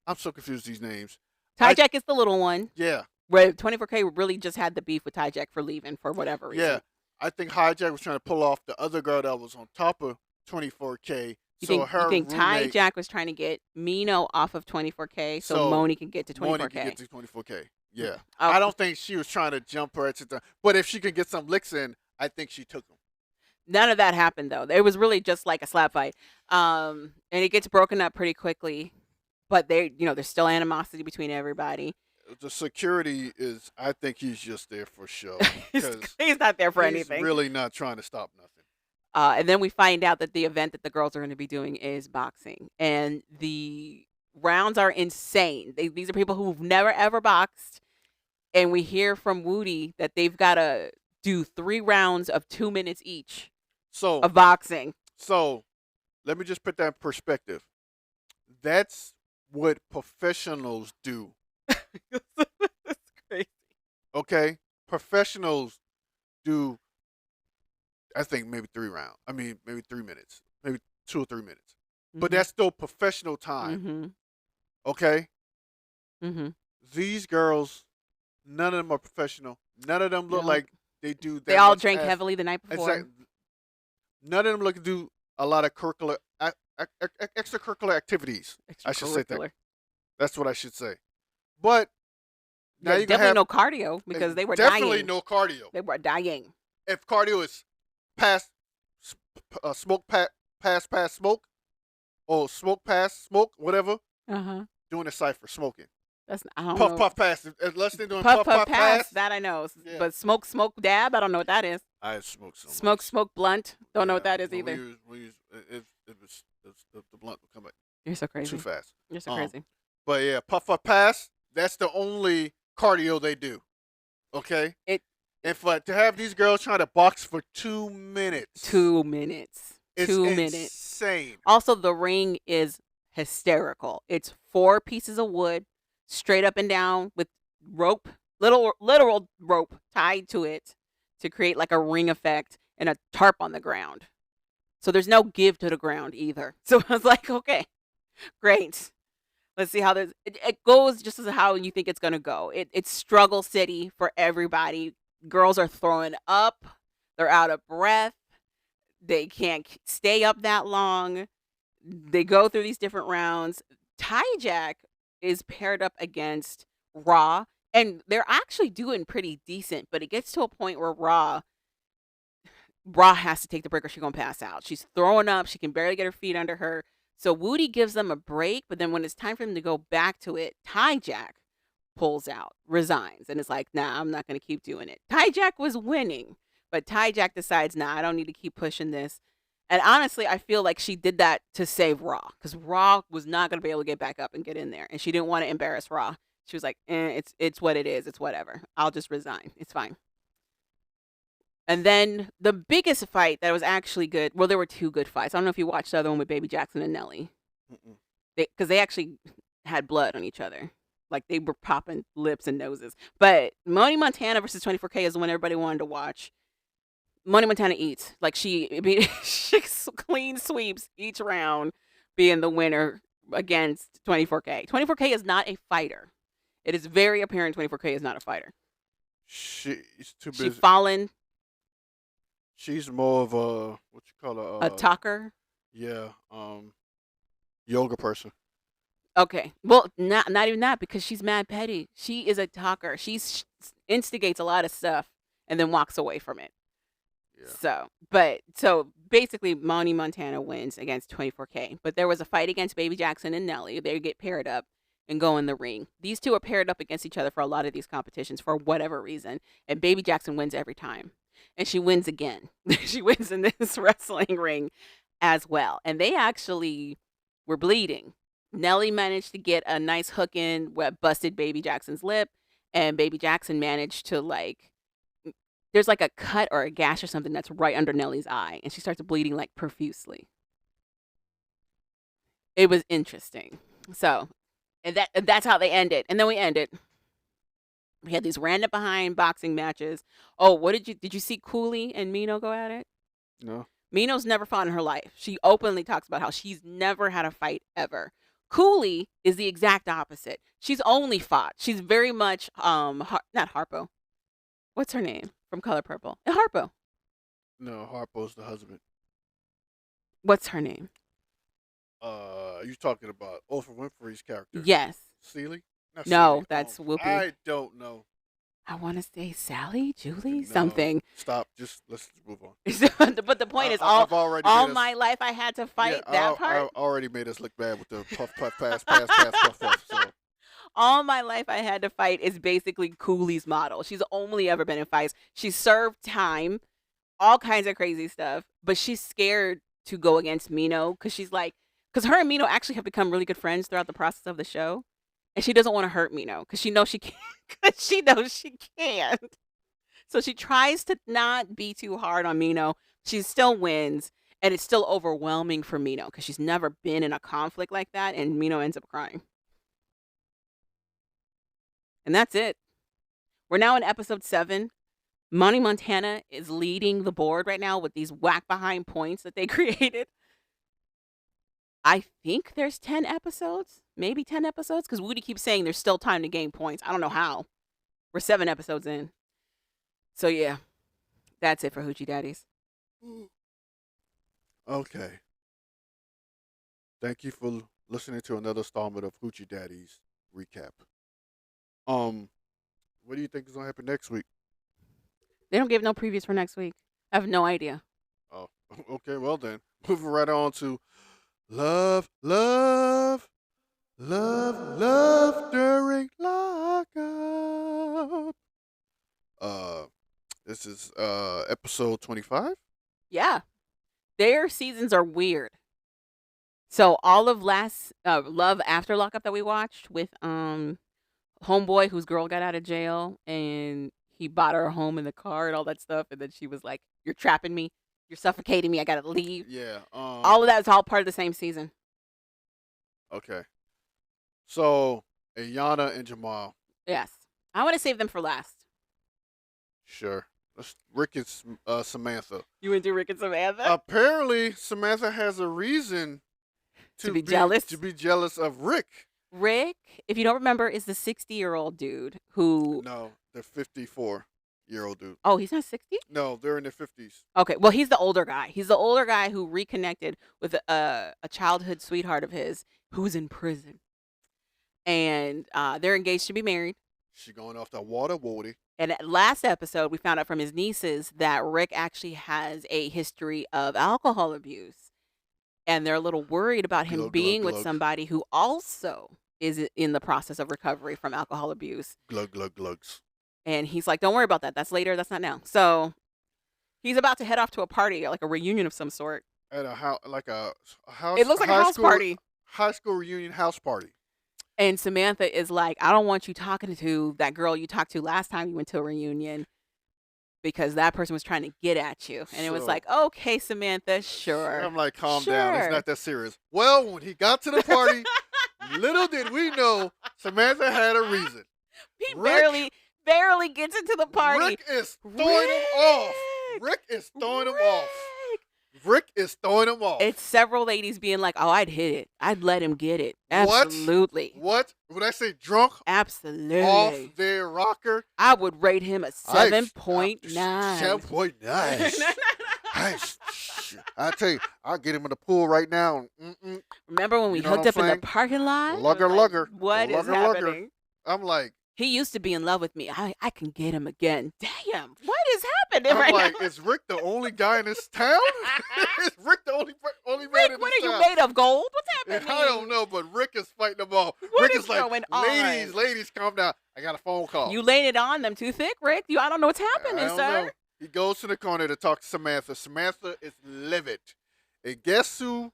I'm so confused with these names. Ty Jack is the little one. Yeah. Where 24K really just had the beef with Ty Jack for leaving for whatever reason. Yeah. I think Hijack was trying to pull off the other girl that was on top of 24K. You So think Ty roommate- Jack was trying to get Mino off of 24K so Moni can get to 24K? Moni can get to 24K. Yeah. Oh, I don't think she was trying to jump her at the time. But if she could get some licks in, I think she took them. None of that happened though. It was really just like a slap fight. And it gets broken up pretty quickly. But there's still animosity between everybody. The security is, I think he's just there for show. He's not there for he's anything. really not trying to stop nothing. And then we find out that the event that the girls are going to be doing is boxing. And the rounds are insane. These are people who've never, ever boxed. And we hear from Woody that they've got to do 3 rounds of 2 minutes each So, of boxing. so let me just put that in perspective. That's what professionals do. That's crazy. Okay? Professionals do, I think, maybe 3 rounds. I mean, maybe 3 minutes. Maybe 2 or 3 minutes. But that's still professional time. Mm-hmm. Okay? Mm-hmm. These girls, none of them are professional. None of them look No. like they do that. They all much drank as- heavily the night before. Exactly. None of them look to do a lot of extracurricular activities. I should say that. Extracurricular. That's what I should say. But now Yeah, you can definitely have no cardio because they were definitely dying. no cardio. They were dying. If cardio is pass smoke pass smoke or smoke pass smoke whatever, Uh-huh. doing a cipher smoking. That's I don't Puff know. puff pass. Unless they're doing Puff puff pass. pass. That I know. Yeah. But smoke dab. I don't know what that is. I smoke so Smoke much. blunt. Don't know what Yeah, that is but either. the blunt would come back You're so crazy. too fast. You're so Um, crazy. But yeah, puff pass. That's the only cardio they do. Okay. And to have these girls trying to box for 2 minutes. 2 minutes. It's 2 minutes. insane. Also, the ring is hysterical. It's 4 pieces of wood, straight up and down with rope, literal rope tied to it to create like a ring effect and a tarp on the ground. So there's no give to the ground either. So I was like, okay, great. Let's see how this it goes just as how you think it's gonna go. It's struggle city for everybody. Girls are throwing up. They're out of breath. They can't stay up that long. They go through these different rounds. Ty Jack is paired up against Raw, and they're actually doing pretty decent, but it gets to a point where Raw has to take the break or she's going to pass out. She's throwing up. She can barely get her feet under her. So Woody gives them a break, but then when it's time for them to go back to it, Ty Jack pulls out, resigns, and is like, nah, I'm not going to keep doing it. Ty Jack was winning, but Ty Jack decides, nah, I don't need to keep pushing this. And honestly, I feel like she did that to save Raw, because Raw was not going to be able to get back up and get in there, and she didn't want to embarrass Raw. She was like, it's what it is. It's whatever. I'll just resign. It's fine. And then the biggest fight that was actually good. Well, there were two good fights. I don't know if you watched the other one with Baby Jackson and Nelly. Mm-mm. Because they actually had blood on each other. Like they were popping lips and noses. But Money Montana versus 24K is the one everybody wanted to watch. Money Montana eats. Like she clean sweeps each round, being the winner against 24K. 24K is not a fighter. It is very apparent 24K is not a fighter. She's too She busy. fallen She's more of a what you call a talker. Yeah, yoga person. Okay. Well, not even that because she's mad petty. She is a talker. Instigates a lot of stuff and then walks away from it. Yeah. So basically, Monty Montana wins against 24K. But there was a fight against Baby Jackson and Nelly. They get paired up and go in the ring. These two are paired up against each other for a lot of these competitions for whatever reason. And Baby Jackson wins every time. And she wins again. She wins in this wrestling ring as well. And they actually were bleeding. Nelly managed to get a nice hook in what busted Baby Jackson's lip. And Baby Jackson managed to there's like a cut or a gash or something that's right under Nelly's eye, and she starts bleeding like profusely. It was interesting. So, and that's how they ended. And then we ended. We had these random behind boxing matches. Oh, did you see Cooley and Mino go at it? No. Mino's never fought in her life. She openly talks about how she's never had a fight ever. Cooley is the exact opposite. She's only fought. She's very much not Harpo. What's her name from Color Purple? Harpo. No, Harpo's the husband. What's her name? You talking about Oprah Winfrey's character? Yes. Celie? Not No, Celie. that's Whoopi. I don't know. I want to say Sally, Julie, No. something. Stop. Let's move on. But the point is, I've already all made us- my life I had to fight yeah, that part. I already made us look bad with the puff, pass, puff. So All my life I had to fight is basically Cooley's model. She's only ever been in fights. She served time, all kinds of crazy stuff, but she's scared to go against Mino because her and Mino actually have become really good friends throughout the process of the show. And she doesn't want to hurt Mino because she knows she can't. Because she knows she can't. So she tries to not be too hard on Mino. She still wins, and it's still overwhelming for Mino because she's never been in a conflict like that, and Mino ends up crying. And that's it. We're now in episode 7. Monty Montana is leading the board right now with these whack behind points that they created. I think there's 10 episodes, maybe 10 episodes, because Woody keeps saying there's still time to gain points. I don't know how. We're 7 episodes in. So yeah, that's it for Hoochie Daddies. okay. Thank you for listening to another installment of Hoochie Daddies recap. What do you think is gonna happen next week? They don't give no previews for next week. I have no idea. Oh, okay. Well then, moving right on to love during lockup. This is episode 25. Yeah, their seasons are weird. So all of last Love After Lockup that we watched with homeboy whose girl got out of jail and he bought her a home in the car and all that stuff, and then she was like, "You're trapping me, you're suffocating me, I gotta leave." Yeah. All of that is all part of the same season. Okay. So Ayana and Jamal. Yes, I want to save them for last. Sure. Rick and Samantha. You and Rick and Samantha Apparently, Samantha has a reason to be jealous. To be jealous of Rick. Rick, if you don't remember, is the 60-year-old dude who. No, the 54-year-old dude. Oh, he's not 60? No, they're in their 50s. Okay, well, he's the older guy. He's the older guy who reconnected with a childhood sweetheart of his who's in prison. And they're engaged to be married. She going off the water, Woody. And last episode, we found out from his nieces that Rick actually has a history of alcohol abuse. And they're a little worried about him Glug, being glug, with glug. somebody who also is in the process of recovery from alcohol abuse. Glug, glug, glugs. And he's like, don't worry about that. That's later. That's not now. So he's about to head off to a party, like a reunion of some sort. At a house, like a house. It looks like a high house school, party. High school reunion house party. And Samantha is like, I don't want you talking to that girl you talked to last time you went to a reunion. because that person was trying to get at you. And it was So- like, okay, Samantha, sure. I'm like, calm down. It's Sure. not that serious. Well, when he got to the party, little did we know Samantha had a reason. He Rick- barely gets into the party. Rick is throwing him off. Rick is throwing him off. Rick is throwing him off. It's several ladies being like, "Oh, I'd hit it. I'd let him get it. What? Absolutely, What? When I say drunk, absolutely. off their rocker, I would rate him a 7.9. 7.9. I tell you, I'll get him in the pool right now. Remember when we You know what hooked up I'm in the saying? parking lot? Lugger, Like, lugger. What is Lugger, lugger. happening? I'm like, He used to be in love with me. I can get him again. Damn, what is happening I'm right like, now? is Rick the only guy in this town? Is Rick the only man Rick, in what this are you town? made of? Gold? What's happening? I don't know, but Rick is fighting them all. What Rick is is like, going on? ladies, calm down. I got a phone call. You laying it on them too thick, Rick. I don't know what's happening, I don't sir. know. He goes to the corner to talk to Samantha. Samantha is livid. And guess who?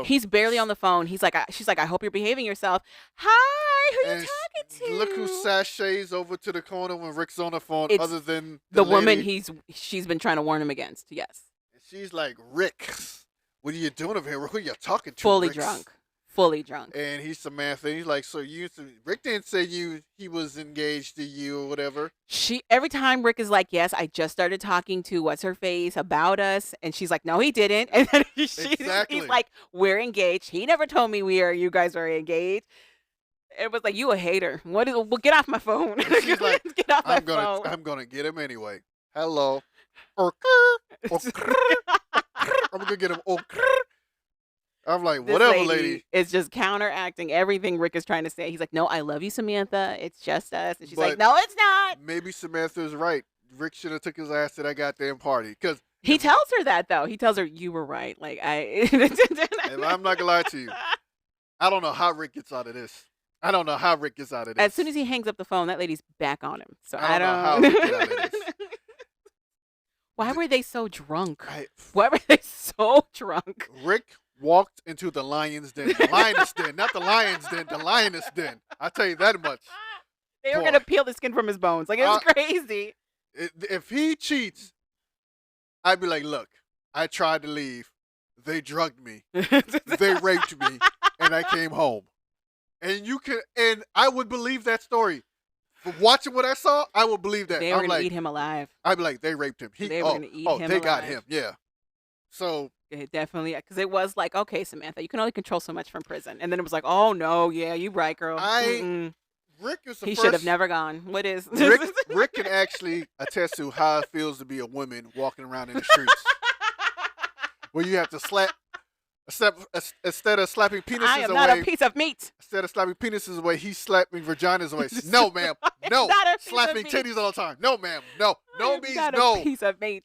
He's barely on the phone. She's like, I hope you're behaving yourself. Hi, who you and talking to? Look who sashays over to the corner when Rick's on the phone, It's other than the woman lady. she's been trying to warn him against. Yes, She's like, Rick, what are you doing over here? Who are you talking to? fully Ricks? drunk. And he's Samantha. He's like, so Rick didn't say he was engaged to you or whatever. Every time Rick is like, yes, I just started talking to what's her face about us, and she's like, no, he didn't. And then Exactly. he's like, we're engaged. He never told me you guys were engaged. It was like, you a hater. Well, get off my phone. And she's like, get off my I'm phone. gonna get him anyway. Hello. I'm gonna get him. I'm like, This whatever, lady. is just counteracting everything Rick is trying to say. He's like, no, I love you, Samantha. It's just us. And she's like, But- no, it's not. Maybe Samantha's right. Rick should have took his ass to that goddamn party. Because He tells her that, though. He tells her, you were right. Like, I'm not gonna lie to you, I don't know how Rick gets out of this. As soon as he hangs up the phone, that lady's back on him. So I I don't know don't how Rick get out of this. Why were they so drunk? I- Why were they so drunk? Rick walked into the lion's den. The lioness den, not the lion's den, the lioness den. I tell you that much. They were Boy. gonna peel the skin from his bones. Like, it was crazy. If he cheats, I'd be like, look, I tried to leave. They drugged me. They raped me, and I came home. And I would believe that story. For watching what I saw, I would believe that. They were I'm gonna like, eat him alive. I'd be like, they raped him. They were gonna eat him they got alive. him. Yeah. So It definitely, because it was like, okay, Samantha, you can only control so much from prison, and then it was like, oh no, yeah, you right, girl. Mm-mm. Rick is the He first. should have never gone. What is? Rick can actually attest to how it feels to be a woman walking around in the streets, where you have to instead of slapping penises I am away. not a piece of meat. Instead of slapping penises away, he's slapping vaginas away. No, ma'am. No. not a piece of Slapping meat. titties all the time. No, ma'am. No. No I'm means not no. a piece of meat.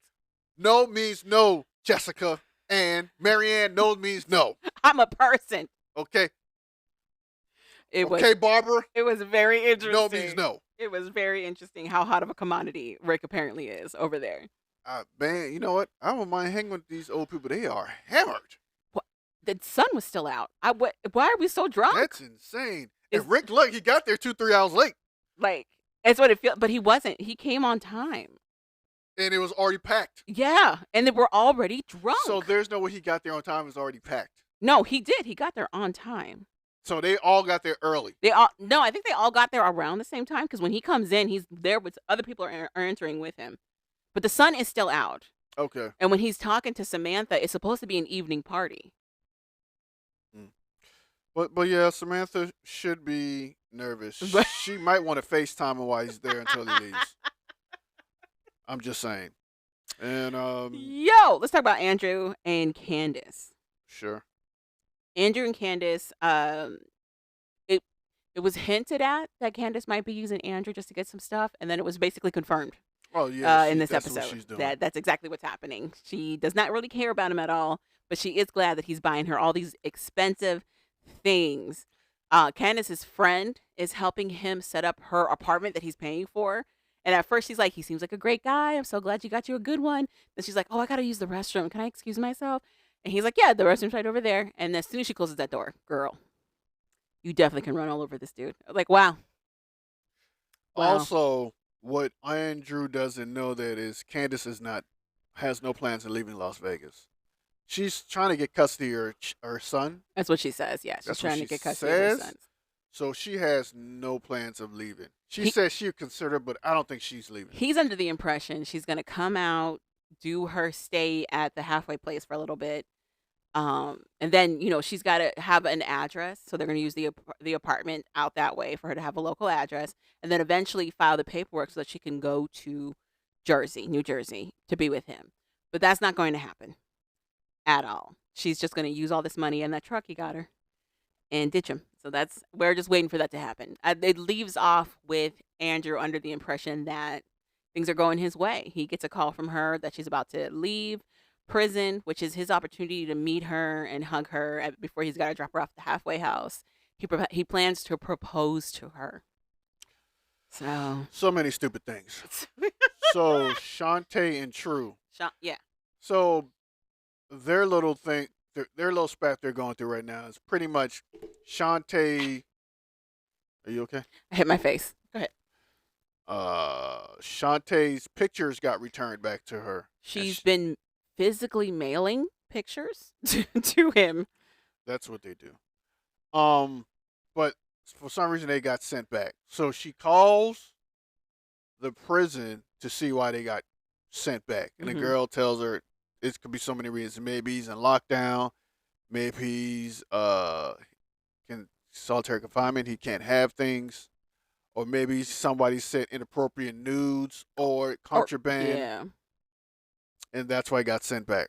No means no, Jessica. And Marianne, no means no. I'm a person. Okay? It was. Okay, Barbara? It was very interesting. No means no. It was very interesting how hot of a commodity Rick apparently is over there. Man, you know what? I don't mind hanging with these old people. They are hammered. The sun was still out. Why are we so drunk? That's insane. Is- And Rick, look, he got there 2-3 hours late. Like, that's what it feels. But he wasn't. He came on time. And it was already packed. Yeah, and they were already drunk. So there's no way he got there on time. It was already packed. No, he did. He got there on time. So they all got there early. I think they all got there around the same time because when he comes in, he's there with other people are entering with him. But the sun is still out. Okay. And when he's talking to Samantha, it's supposed to be an evening party. But yeah, Samantha should be nervous. But- She might want to FaceTime him while he's there until he leaves. I'm just saying. And Yo, let's talk about Andrew and Candace. sure. Andrew and Candace, it was hinted at that Candace might be using Andrew just to get some stuff, and then it was basically confirmed Oh yeah. in this that's what episode she's doing. that's exactly what's happening. She does not really care about him at all, but she is glad that he's buying her all these expensive things. Candace's friend is helping him set up her apartment that he's paying for. And at first she's like, he seems like a great guy. I'm so glad you got you a good one. Then she's like, oh, I got to use the restroom. Can I excuse myself? And he's like, yeah, the restroom's right over there. And as soon as she closes that door, girl, you definitely can run all over this dude. I was like, wow. Wow. Also, what Andrew doesn't know that is Candace has no plans of leaving Las Vegas. She's trying to get custody of her son. That's what she says. Yeah, she's That's what trying she to get custody of her says. sons. So she has no plans of leaving. She He- says she would consider, but I don't think she's leaving. He's under the impression she's going to come out, do her stay at the halfway place for a little bit. And then, she's got to have an address. So they're going to use the apartment out that way for her to have a local address. And then eventually file the paperwork so that she can go to New Jersey, to be with him. But that's not going to happen at all. She's just going to use all this money in that truck he got her and ditch him. So we're just waiting for that to happen. It leaves off with Andrew under the impression that things are going his way. He gets a call from her that she's about to leave prison, which is his opportunity to meet her and hug her before he's got to drop her off at the halfway house. He plans to propose to her. So many stupid things. So Shantae and True. Yeah. So their little thing, their little spat they're going through right now is pretty much Shantae. Are you okay? I hit my face. Go ahead. Shantae's pictures got returned back to her. She's been physically mailing pictures to him. That's what they do. But for some reason they got sent back. So she calls the prison to see why they got sent back, and the girl tells her it could be so many reasons. Maybe he's in lockdown. Maybe he's can solitary confinement. He can't have things, or maybe somebody sent inappropriate nudes or contraband, Yeah. and that's why he got sent back.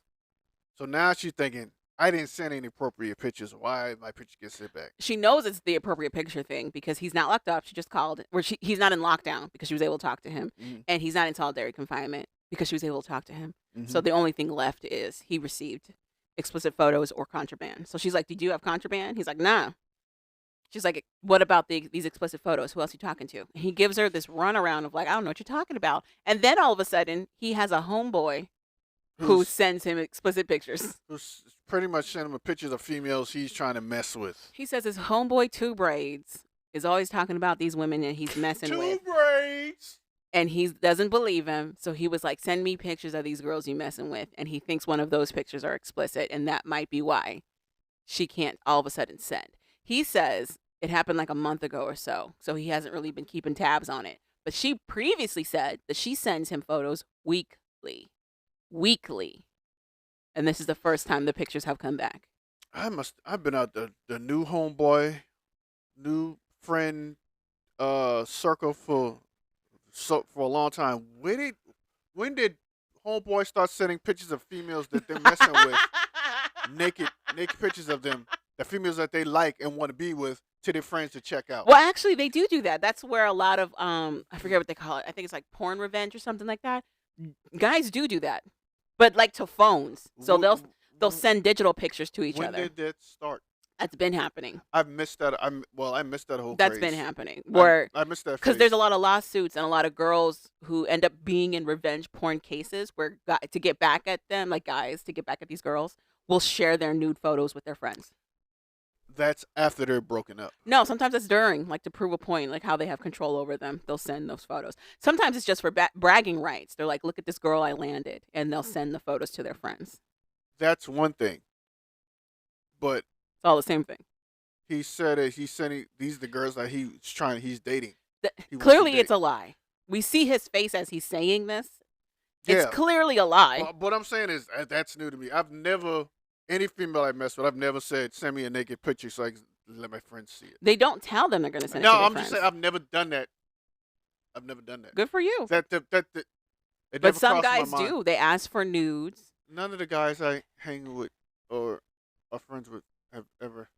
So now she's thinking, I didn't send any appropriate pictures. Why my picture gets sent back? She knows it's the appropriate picture thing because he's not locked up. She just called, he's not in lockdown because she was able to talk to him, and he's not in solitary confinement because she was able to talk to him. So the only thing left is he received explicit photos or contraband. So she's like, "Did you have contraband?" He's like, "Nah." She's like, "What about these explicit photos? Who else are you talking to?" And he gives her this runaround of like, "I don't know what you're talking about." And then all of a sudden, he has a homeboy who sends him explicit pictures. Who's pretty much sending him pictures of females he's trying to mess with. He says his homeboy Two Braids is always talking about these women that he's messing with. Two braids. And he doesn't believe him. So he was like, "Send me pictures of these girls you messing with." And he thinks one of those pictures are explicit. And that might be why she can't all of a sudden send. He says it happened like a month ago or so. So he hasn't really been keeping tabs on it. But she previously said that she sends him photos weekly. And this is the first time the pictures have come back. I've been out the new homeboy, new friend circle for a long time. When did homeboy start sending pictures of females that they're messing with, naked pictures of them, the females that they like and want to be with, to their friends to check out? Well, actually, they do that. That's where a lot of I forget what they call it. I think it's like porn revenge or something like that. Guys do that, but like to phones. So they'll send digital pictures to each when other. When did that start? That's been happening. I missed that. I missed that whole. That's craze. been happening. I missed that because there's a lot of lawsuits and a lot of girls who end up being in revenge porn cases where to get back at them, like guys to get back at these girls, will share their nude photos with their friends. That's after they're broken up. No, sometimes it's during, like to prove a point, like how they have control over them. They'll send those photos. Sometimes it's just for bragging rights. They're like, "Look at this girl I landed," and they'll send the photos to their friends. That's one thing. But it's all the same thing. He said that he's sending these the girls that he's dating. Clearly, it's a lie. We see his face as he's saying this. It's clearly a lie. But what I'm saying is that's new to me. I've never. Any female I mess with, I've never said, "Send me a naked picture so I can let my friends see it." They don't tell them they're going to send it to their I'm friends. just saying I've never done that. Good for you. But some guys do. They ask for nudes. None of the guys I hang with or are friends with have ever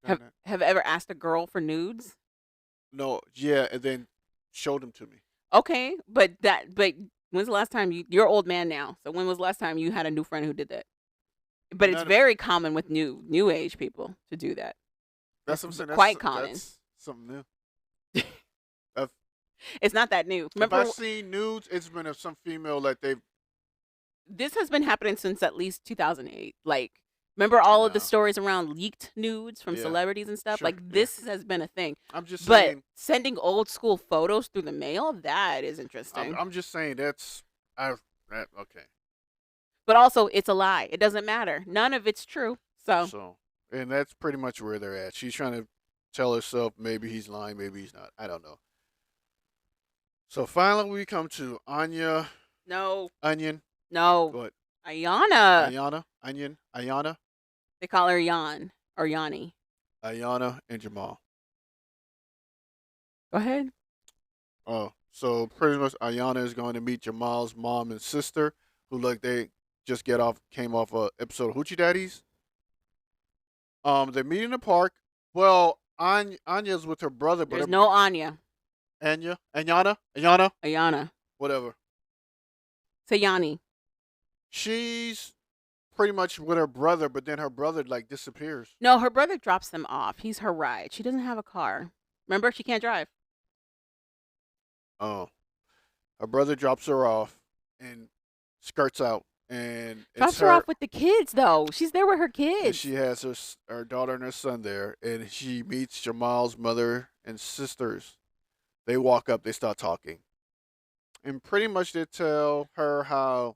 done that. Have ever asked a girl for nudes? No, yeah, and then showed them to me. Okay, but when's the last time you're an old man now? So when was the last time you had a new friend who did that? But it's very common with new age people to do that. That's what I'm saying. Quite common. That's something new. It's not that new. Remember, if I've seen nudes, it's been of some female that they've. This has been happening since at least 2008. Like Remember all of the No. stories around leaked nudes from Yeah. celebrities and stuff? Sure. Like, Yeah. this has been a thing. I'm just But saying. sending old school photos through the mail, that is I'm, interesting. I'm just saying that's. Okay. But also, it's a lie. It doesn't matter. None of it's true. So, So, and that's pretty much where they're at. She's trying to tell herself maybe he's lying, maybe he's not. I don't know. So finally, we come to Anya, no, Onion, no. what? Ayana. Ayana, Onion, Ayana, They call her Yan or Yanni. Ayana, and Jamal. Go ahead. Oh, so pretty much Ayana is going to meet Jamal's mom and sister, who like they just came off a episode of Hoochie Daddies. They meet in the park. Well, Anya's with her brother, but There's no Anya. Ayana, Ayana. whatever. Say Yanni. She's pretty much with her brother, but then her brother like disappears. No, her brother drops them off. He's her ride. She doesn't have a car. Remember, she can't drive. Oh, her brother drops her off and skirts out, and Drops her off with the kids, though. She's there with her and kids. she has her daughter and her son there, and she meets Jamal's mother and sisters. They walk up, they start talking, and pretty much they tell her how.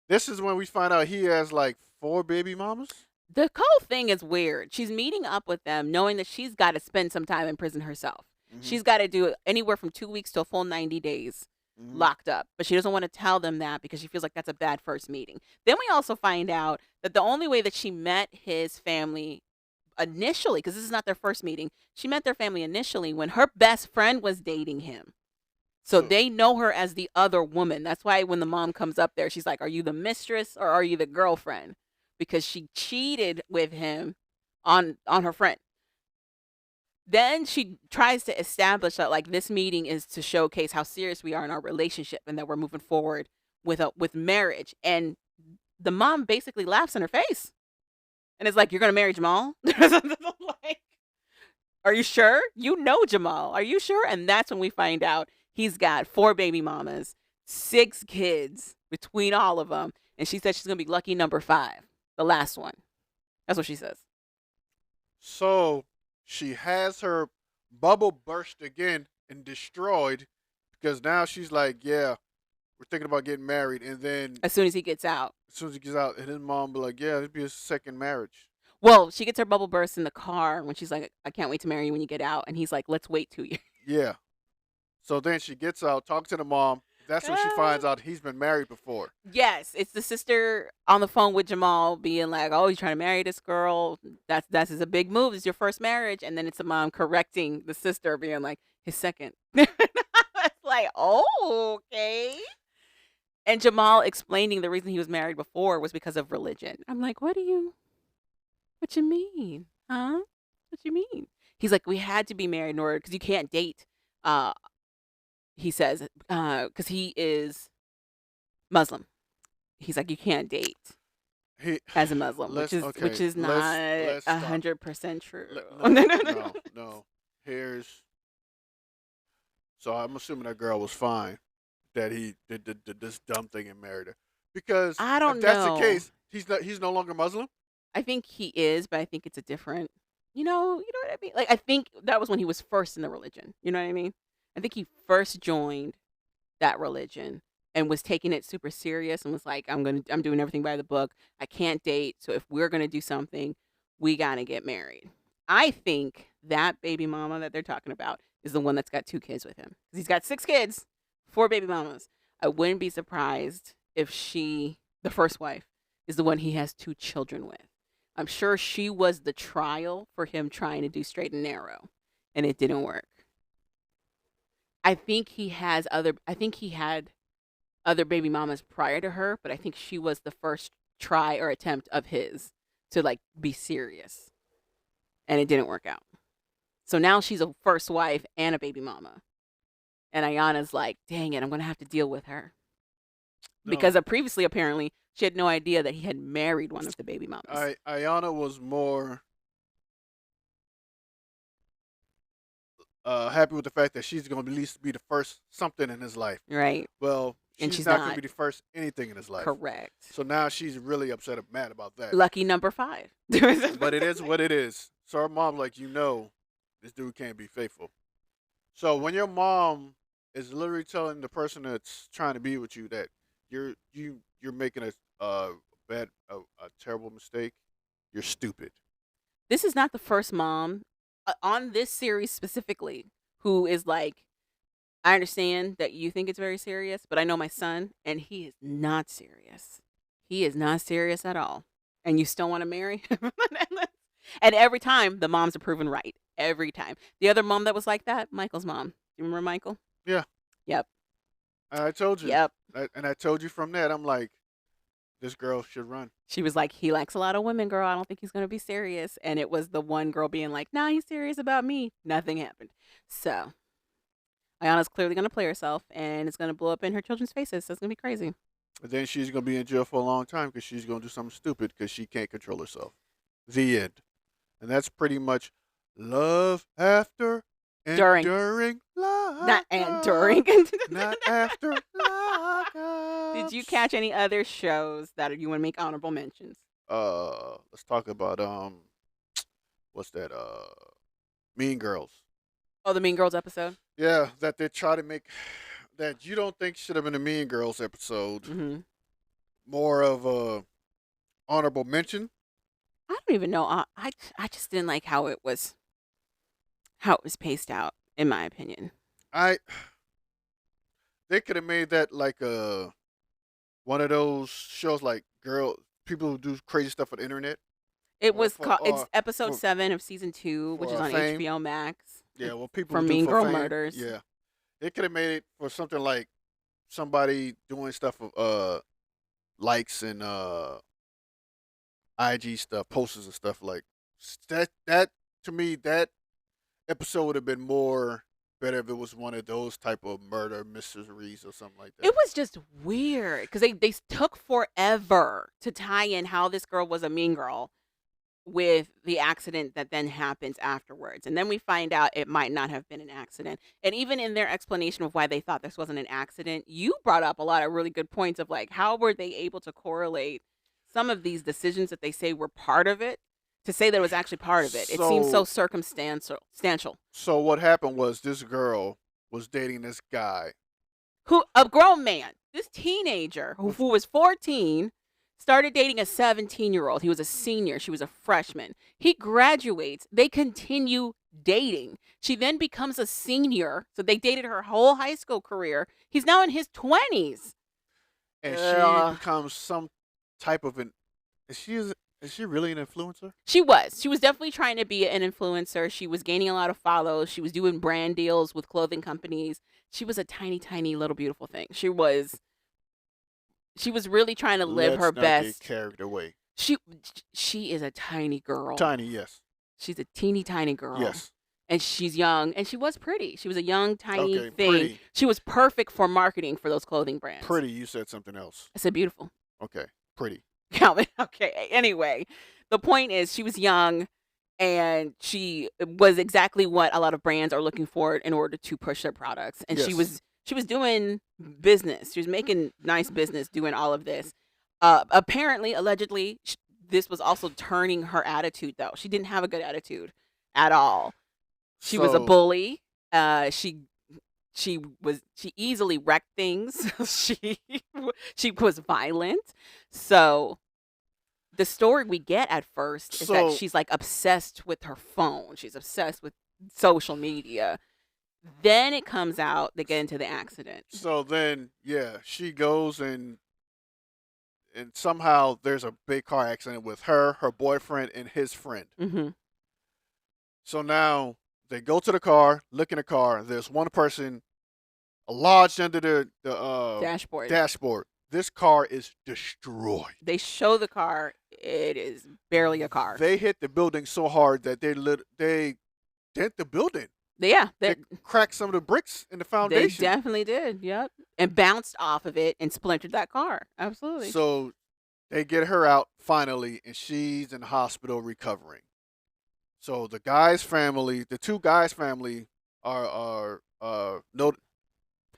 This is when we find out he has like 4 baby mamas. The whole thing is weird. She's meeting up with them knowing that she's got to spend some time in prison herself. Mhm. She's got to do anywhere from 2 weeks to a full 90 days Mhm. locked up. But she doesn't want to tell them that because she feels like that's a bad first meeting. Then we also find out that the only way that she met his family initially, because this is not their first meeting, she met their family initially when her best friend was dating him. So So- they know her as the other woman. That's why when the mom comes up there, she's like, "Are you the mistress or are you the girlfriend?" Because she cheated with him on her friend. Then she tries to establish that like this meeting is to showcase how serious we are in our relationship and that we're moving forward with marriage. And the mom basically laughs in her face and is like, "You're gonna marry Jamal?" Like, are you sure? You know Jamal. Are you sure? And that's when we find out he's got 4 baby mamas, 6 kids between all of them. And she said she's going to be lucky number 5, the last one. That's what she says. So she has her bubble burst again and destroyed because now she's like, yeah, we're thinking about getting married. And then As soon as he gets out. as soon as he gets out, and his mom be like, yeah, it'd be his second marriage. Well, she gets her bubble burst in the car when she's like, "I can't wait to marry you when you get out." And he's like, "Let's wait 2 years." Yeah. So then she gets out, talks to the mom. That's when she finds out he's been married before. Yes, it's the sister on the phone with Jamal being like, "Oh, he's trying to marry this girl. That's a big move. It's your first marriage." And then it's the mom correcting the sister being like, "His second." It's like, "Oh, okay." And Jamal explaining the reason he was married before was because of religion. I'm like, what you mean? Huh? What you mean? He's like, "We had to be married in order because you can't date." He says, because he is Muslim. He's like, "You can't date He as a Muslim," which is not let's stop. 100% true. No. Here's so I'm assuming that girl was fine that he did this dumb thing and married her because I don't if that's know. the case, he's no longer Muslim. I think he is, but I think it's a different. You know what I mean? Like, I think that was when he was first in the religion. You know what I mean? I think he first joined that religion and was taking it super serious and was like, I'm doing everything by the book. I can't date. So if we're going to do something, we got to get married. I think that baby mama that they're talking about is the one that's got 2 kids with him. 'Cause he's got 6 kids, 4 baby mamas. I wouldn't be surprised if she, the first wife, is the one he has 2 children with. I'm sure she was the trial for him trying to do straight and narrow, and it didn't work. I think he had other baby mamas prior to her, but I think she was the first try or attempt of his to like be serious. And it didn't work out. So now she's a first wife and a baby mama. And Ayana's like, "Dang it, I'm going to have to deal with her." No. Because previously, apparently, she had no idea that he had married one of the baby mamas. Ayana was more happy with the fact that she's going to at least be the first something in his life. Right. Well, And She's she's not going not. to be the first anything in his life. Correct. So now she's really upset and mad about that. Lucky number 5. But it is what it is. So her mom's like, this dude can't be faithful. So when your mom is literally telling the person that's trying to be with you that you're making a terrible mistake, you're stupid. This is not the first mom on this series specifically who is like, I understand that you think it's very serious, but I know my son, and he is not serious. He is not serious at all. And you still want to marry him? And every time, the moms are proven right. Every time. The other mom that was like that, Michael's mom. You remember Michael? Yeah. Yep. And I told you. Yep. I told you from that, I'm like, this girl should run. She was like, he likes a lot of women, girl. I don't think he's going to be serious. And it was the one girl being like, nah, he's serious about me. Nothing happened. So, Ayana's clearly going to play herself, and it's going to blow up in her children's faces. So it's going to be crazy. And then she's going to be in jail for a long time because she's going to do something stupid because she can't control herself. The end. And that's pretty much love after and during love. Not and during. Not after love. Did you catch any other shows that you want to make honorable mentions? Let's talk about what's that? Mean Girls. Oh, the Mean Girls episode? Yeah, that they try to make that you don't think should have been a Mean Girls episode. Mm-hmm. More of a honorable mention. I don't even know. I just didn't like how it was paced out, in my opinion. They could have made that like one of those shows like people who do crazy stuff on the internet. It was called. It's episode 7 of season 2, which is on Fame. HBO Max. Yeah, well, people for who do Mean Girl Fame, Murders. Yeah, they could have made it for something like somebody doing stuff of likes and IG stuff, posters and stuff like that. That to me, that episode would have been more better if it was one of those type of murder mysteries or something like that. It was just weird because they took forever to tie in how this girl was a mean girl with the accident that then happens afterwards. And then we find out it might not have been an accident. And even in their explanation of why they thought this wasn't an accident, you brought up a lot of really good points of like, how were they able to correlate some of these decisions that they say were part of it to say that it was actually part of it? It seems so circumstantial. So what happened was this girl was dating this guy. A grown man, this teenager who was 14, started dating a 17-year-old. He was a senior. She was a freshman. He graduates. They continue dating. She then becomes a senior. So they dated her whole high school career. He's now in his 20s. And she becomes some type of is she really an influencer? She was. She was definitely trying to be an influencer. She was gaining a lot of follows. She was doing brand deals with clothing companies. She was a tiny, tiny little beautiful thing. She was really trying to live her best. Get carried away. She is a tiny girl. Tiny, yes. She's a teeny tiny girl. Yes. And she's young, and she was pretty. She was a young, tiny thing. Pretty. She was perfect for marketing for those clothing brands. Pretty, you said something else. I said beautiful. Okay, pretty. Calvin. Okay. Anyway, the point is she was young, and she was exactly what a lot of brands are looking for in order to push their products. And she was doing business. She was making nice business doing all of this. Apparently, allegedly, this was also turning her attitude, though. She didn't have a good attitude at all. She was a bully. She easily wrecked things. she was violent. So the story we get at first is that she's like obsessed with her phone. She's obsessed with social media. Then it comes out, they get into the accident. So then, she goes and somehow there's a big car accident with her boyfriend, and his friend. Mm-hmm. So now they go to the car, look in the car. There's one person lodged under the dashboard. This car is destroyed. They show the car. It is barely a car. They hit the building so hard that they dent the building. Yeah. They cracked some of the bricks in the foundation. They definitely did. Yep. And bounced off of it and splintered that car. Absolutely. So they get her out finally, and she's in the hospital recovering. So the two guys' family are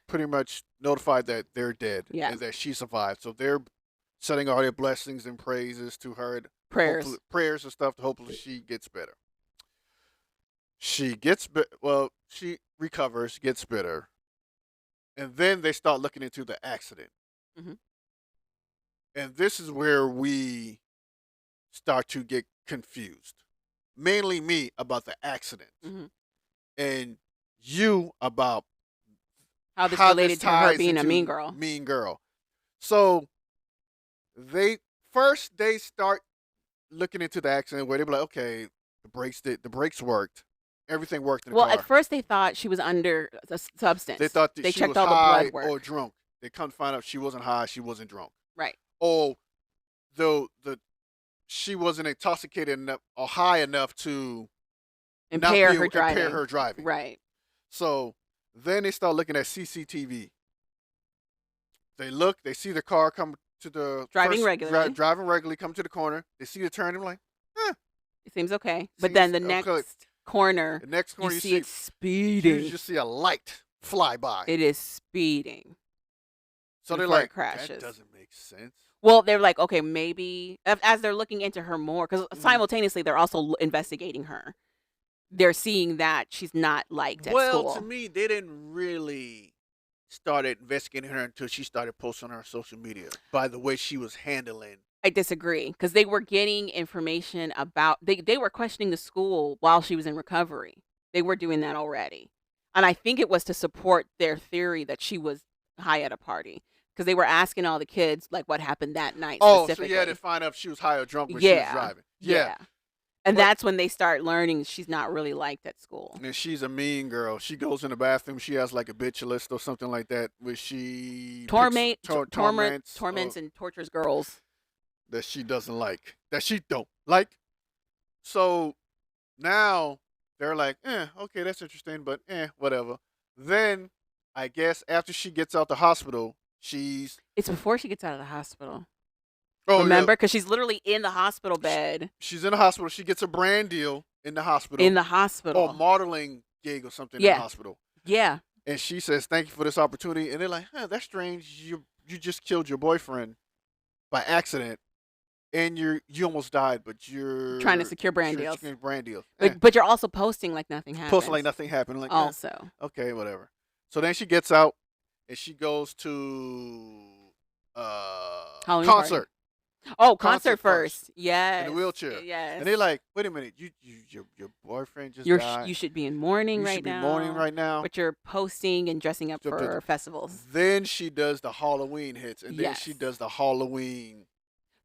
pretty much notified that they're dead Yeah. and that she survived. So they're sending all their blessings and praises to her, and Prayers. prayers and stuff to hopefully she gets better. She she recovers, gets better, and then they start looking into the accident. Mhm. And this is where we start to get confused. Mainly me about the accident, hmm and you about How this how related this to her ties being a into mean girl. Mean girl. So they start looking into the accident where they be like, okay, the brakes worked, everything worked in the Well, car. at first they thought she was under a substance. They thought that they she checked was all the high blood work. or drunk. They come to find out she wasn't high, she wasn't drunk. Right. Or the she wasn't intoxicated enough or high enough to not Impair be her able to impair driving. her driving. Right. So then they start looking at CCTV. They look, they see the car come to the Driving regularly. driving regularly, come to the corner. They see the turn. They're like, It seems okay. But then the Seems next okay. corner, the next corner you see it you speeding. just see a light fly by. It is speeding. So they're before it like, crashes. that doesn't make sense. Well, they're like, okay, maybe as they're looking into her more, because Mhm. simultaneously they're also investigating her. They're seeing that she's not liked at Well, school. to me, they didn't really start investigating her until she started posting on her social media by the way she was handling. I disagree, because they were getting information about they were questioning the school while she was in recovery. They were doing that already, and I think it was to support their theory that she was high at a party, because they were asking all the kids like what happened that night. Oh, so specifically. you had to find out if she was high or drunk when she was Yeah. driving. Yeah. And But- that's when they start learning she's not really liked at school. And she's a mean girl. She goes in the bathroom. She has like a bitch list or something like that, where she Torments torments and tortures girls. that she doesn't like, that she don't like. So now they're like, okay, that's interesting, but whatever. Then I guess after she gets out the hospital, she's It's before she gets out of the hospital. yeah, Remember? Because she's literally in the hospital bed. she's in the hospital. She gets a brand deal in the hospital. In the hospital. or modeling gig or something in Yeah. the hospital. Yeah. And she says, "Thank you for this opportunity." And they're like, that's strange. You just killed your boyfriend by accident, and you almost died, but you're Trying to secure brand you're deals. securing brand deals. But you're also posting like nothing happened. Posting like nothing happened. Like, Also. okay, whatever. So then she gets out and she goes to Halloween concert Oh, Concert concert first. first. Yes. in a wheelchair. Yes. And they're like, "Wait a minute, your boyfriend just You're died. you should be in mourning You right should be now. mourning right now." But you're posting and dressing up So- for festivals. Then she does the Halloween hits, and then she Yes. does the Halloween.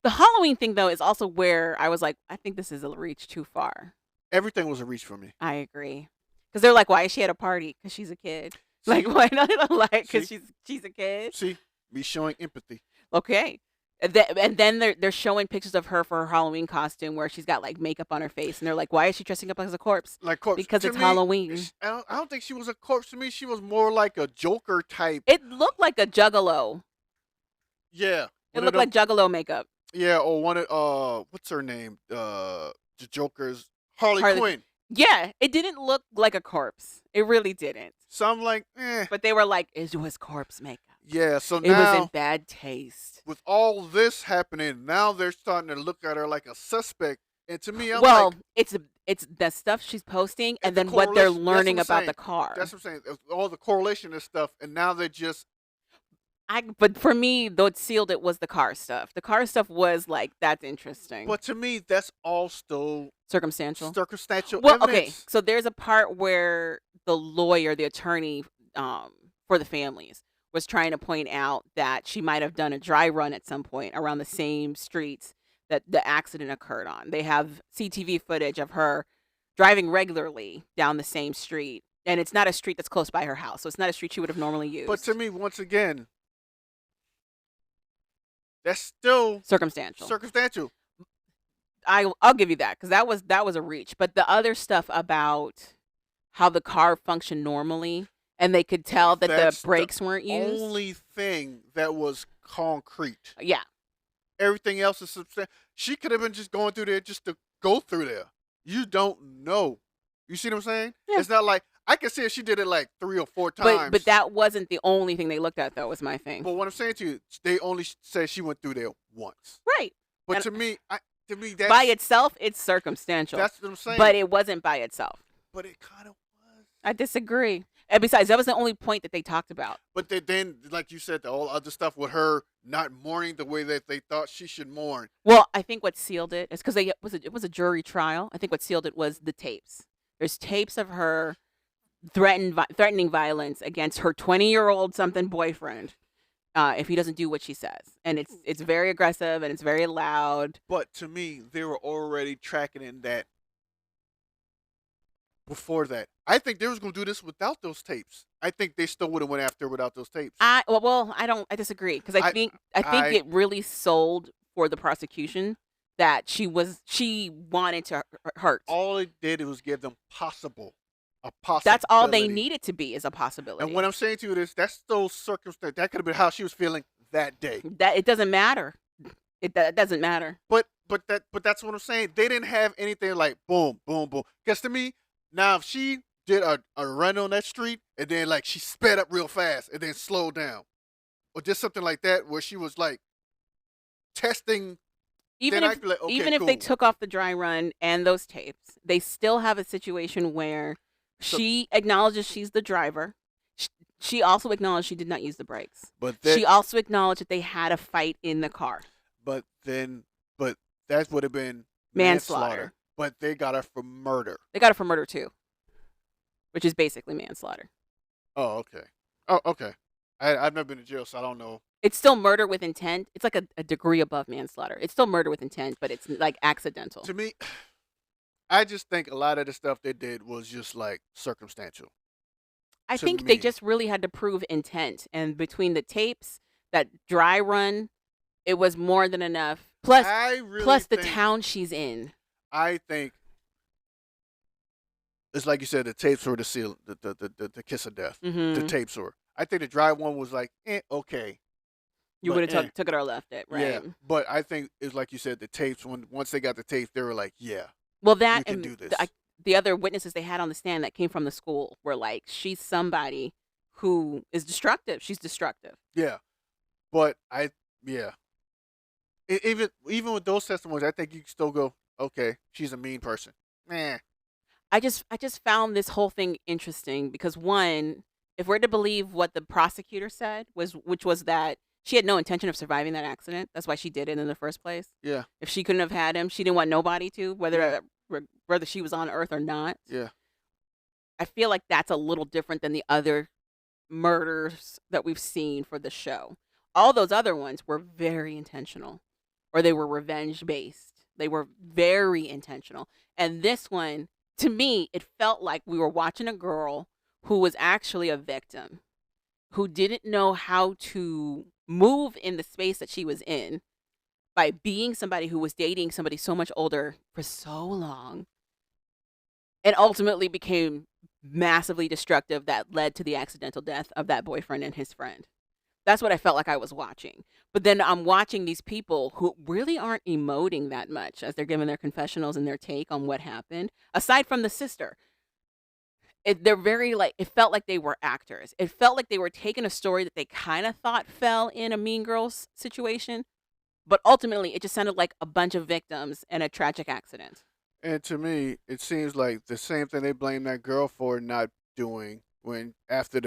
The Halloween thing though is also where I was like, I think this is a reach too far. Everything was a reach for me. I agree. Because they're like, why is she at a party? Because she's a kid. Like, why not? Like, because she's a kid. See, me showing empathy. Okay. And then they're showing pictures of her for her Halloween costume where she's got like makeup on her face, and they're like, "Why is she dressing up as a corpse?" Like corpse. Because To it's me, Halloween. I don't think she was a corpse. To me, she was more like a Joker type. It looked like a Juggalo. Yeah. It One of looked like Juggalo makeup. Yeah, or one of what's her name? The Joker's Harley Harley- Quinn. Yeah, it didn't look like a corpse. It really didn't. So I'm like, But they were like, "It was corpse makeup. yeah. So It was now in bad taste." with all this happening, now they're starting to look at her like a suspect. And to me, I'm Well, like, it's the stuff she's posting, and the then what they're correlation- that's learning what I'm about saying. the car. that's what I'm saying. All the correlation and stuff, and now they're just But for me, though, it sealed it was the car stuff. The car stuff was like, that's interesting. But to me, that's all still Circumstantial. circumstantial Well, evidence. okay. So there's a part where the lawyer, the attorney for the families, was trying to point out that she might have done a dry run at some point around the same streets that the accident occurred on. They have CTV footage of her driving regularly down the same street. And it's not a street that's close by her house. So it's not a street she would have normally used. But to me, once again, that's still circumstantial. circumstantial. I'll give you that, because that was a reach. But the other stuff about how the car functioned normally, and they could tell that That's the brakes weren't used. Only thing that was concrete. Yeah, Everything else is substantial. She could have been just going through there just to go through there. You don't know. You see what I'm saying? Yeah. It's not like I can see if she did it like 3 or 4 times. But that wasn't the only thing they looked at, though. Was my thing. But what I'm saying to you, they only said she went through there once. Right. But And to me, that's by itself, it's circumstantial. That's what I'm saying. But it wasn't by itself. But it kind of was. I disagree. And besides, that was the only point that they talked about. But then, like you said, the whole other stuff with her not mourning the way that they thought she should mourn. Well, I think what sealed it is because it was a jury trial. I think what sealed it was the tapes. There's tapes of her threatening violence against her 20-year-old something boyfriend if he doesn't do what she says, and it's very aggressive and it's very loud. But to me, they were already tracking in that before that. I think they was gonna do this without those tapes. I think they still would have went after her without those tapes. I disagree because I think it really sold for the prosecution that she wanted to hurt. All it did was give them a possibility. That's all they needed to be, is a possibility. And what I'm saying to you is that's those circumstances. That could have been how she was feeling that day. That it doesn't matter. It doesn't matter. But that's what I'm saying. They didn't have anything like boom, boom, boom. Because to me, now if she did a run on that street and then like she sped up real fast and then slowed down, or just something like that where she was like testing. Even if like, okay, if they cool. took off the dry run and those tapes, they still have a situation where she acknowledges she's the driver. She also acknowledged she did not use the brakes. But then, she also acknowledged that they had a fight in the car. But that would have been Manslaughter. But they got her for murder. They got her for murder too, which is basically manslaughter. Oh, okay. Oh, okay. I've never been to jail, so I don't know. It's still murder with intent. It's like a degree above manslaughter. It's still murder with intent, but it's like accidental. To me, I just think a lot of the stuff they did was just like circumstantial. I to think they me. just really had to prove intent, and between the tapes, that dry run, it was more than enough. Plus, I really plus the think- town she's in. I think it's like you said, the tapes were the seal, the kiss of death. Mhm. The tapes were. I think the dry one was like, okay. You but, would have took it or left it, right? Yeah, but I think it's like you said, the tapes. Once they got the tapes, they were like, yeah, Well, that we can and do this. the other witnesses they had on the stand that came from the school were like, she's somebody who is destructive. She's destructive. Yeah, but even with those testimonies, I think you can still go, okay, she's a mean person. Nah. I just found this whole thing interesting because one, if we're to believe what the prosecutor said, which was that she had no intention of surviving that accident. That's why she did it in the first place. Yeah. If she couldn't have had him, she didn't want nobody to, whether she was on Earth or not. Yeah. I feel like that's a little different than the other murders that we've seen for the show. All those other ones were very intentional, or they were revenge based. They were very intentional. And this one, to me, it felt like we were watching a girl who was actually a victim, who didn't know how to move in the space that she was in by being somebody who was dating somebody so much older for so long, and ultimately became massively destructive that led to the accidental death of that boyfriend and his friend. That's what I felt like I was watching. But then I'm watching these people who really aren't emoting that much as they're giving their confessionals and their take on what happened, aside from the sister. They're very like, it felt like they were actors. It felt like they were taking a story that they kind of thought fell in a Mean Girls situation, but ultimately it just sounded like a bunch of victims and a tragic accident. And to me, it seems like the same thing they blame that girl for not doing when after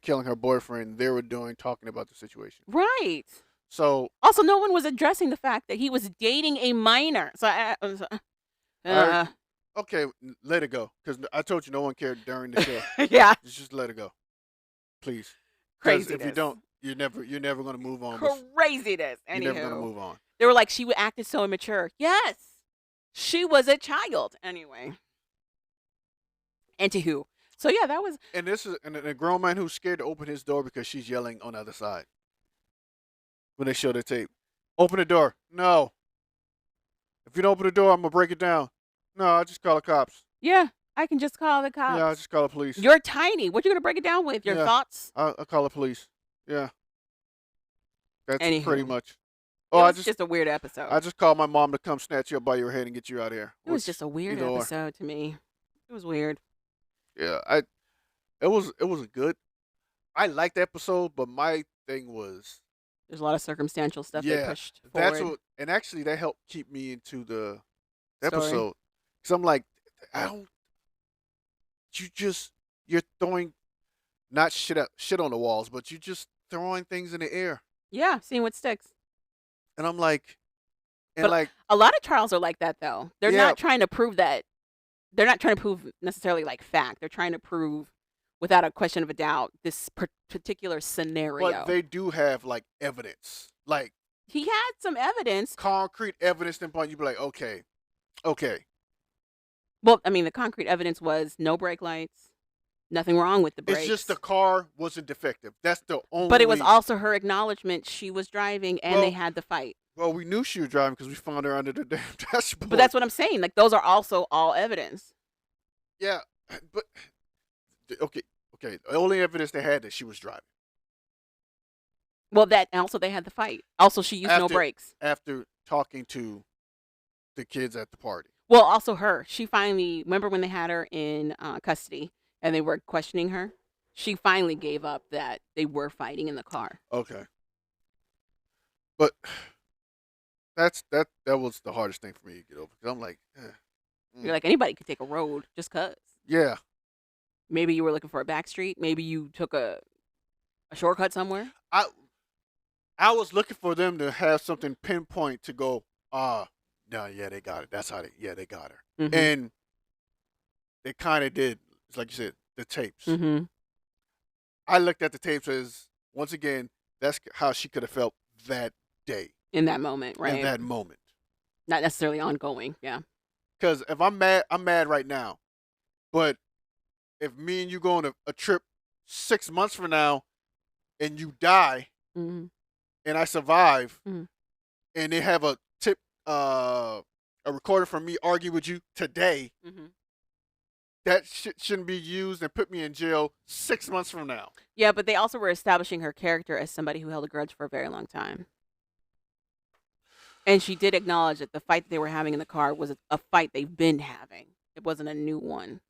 killing her boyfriend, they were talking about the situation. Right. So Also, no one was addressing the fact that he was dating a minor. So, okay, let it go. Because I told you no one cared during the show. yeah, Just let it go, please. 'Cause craziness. if you don't, you're never gonna move on. Craziness. You're never gonna Anywho, move on. they were like, she acted so immature. Yes, she was a child. Anyway, and to who? So yeah, that was. And this is a grown man who's scared to open his door because she's yelling on the other side. When they show the tape, open the door. No. If you don't open the door, I'm gonna break it down. No, I'll just call the cops. Yeah, I can just call the cops. Yeah, I'll just call the police. You're tiny. What you gonna break it down with? Your Yeah. thoughts? I'll call the police. Yeah. That's Anywho. pretty much. It Oh, was just a weird episode. I just called my mom to come snatch you up by your head and get you out of here. It was just a weird either or. episode to me. It was weird. Yeah, it was a good. I liked the episode, but my thing was, There's a lot of circumstantial stuff they yeah, pushed that's forward. what, and actually that helped keep me into the Story. episode because I'm like, I don't. You're throwing not shit on the walls, but you just throwing things in the air, Yeah, seeing what sticks. and I'm like, and But like, a lot of trials are like that, though. They're yeah, not trying to prove that. They're not trying to prove necessarily like fact. They're trying to prove, without a question of a doubt, this particular scenario. but they do have like evidence, like He had some evidence. concrete evidence. Then point you be like, okay, okay, Well, I mean, the concrete evidence was no brake lights, nothing wrong with the brakes. it's just the car wasn't defective. That's the only. But it was also her acknowledgement she was driving and they had the fight. Well, we knew she was driving because we found her under the damn dashboard. But that's what I'm saying. Like, those are also all evidence. Yeah, but okay. The only evidence they had that she was driving Well, that also they had the fight. Also, she used no After- brakes. after talking to the kids at the party. Well, also her. She finally, remember when they had her in custody and they were questioning her? She finally gave up that they were fighting in the car. Okay, but that was the hardest thing for me to get over because I'm like, You're like, anybody could take a road just because. yeah, Maybe you were looking for a back street. Maybe you took a shortcut somewhere. I was looking for them to have something pinpoint to go. No, yeah, they got it. That's how they got her, Mhm. and they kind of did. It's like you said, the tapes. Mm-hmm. I looked at the tapes as once again, that's how she could have felt that day, In that moment, right? in that moment. Not necessarily ongoing. Yeah. Because if I'm mad right now. But if me and you go on a trip 6 months from now, and you die, Mm-hmm. and I survive, Mhm. and they have a recording from me argue with you today, Mm-hmm. that shit shouldn't be used and put me in jail 6 months from now. Yeah, but they also were establishing her character as somebody who held a grudge for a very long time. And she did acknowledge that the fight that they were having in the car was a fight they've been having. It wasn't a new one.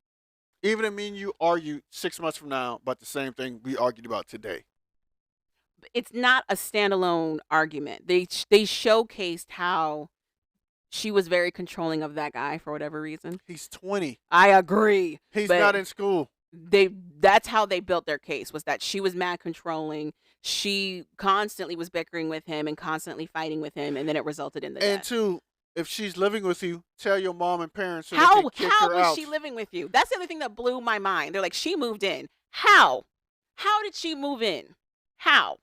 Even if me and you argue 6 months from now about the same thing we argued about today. It's not a standalone argument. They showcased how she was very controlling of that guy for whatever reason. He's 20. I agree. He's But not in school. That's how they built their case, was that she was mad controlling. She constantly was bickering with him and constantly fighting with him, and then it resulted in the And death. two, if she's living with you, tell your mom and parents so they How can kick her was out. she living with you? That's the other thing that blew my mind. They're like, she moved in. How did she move in? How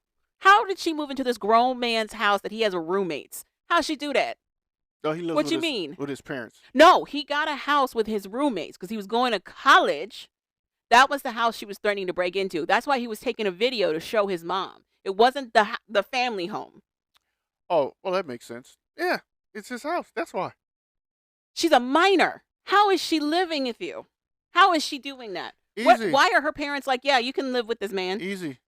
did she move into this grown man's house that he has roommates? How'd she do that? No, he lives What with you his, mean? with his parents. No, he got a house with his roommates because he was going to college. That was the house she was threatening to break into. That's why he was taking a video to show his mom. It wasn't the family home. Oh, well, that makes sense. Yeah, it's his house. That's why. She's a minor. How is she living with you? How is she doing that? Easy. Why are her parents like, yeah, you can live with this man? Easy.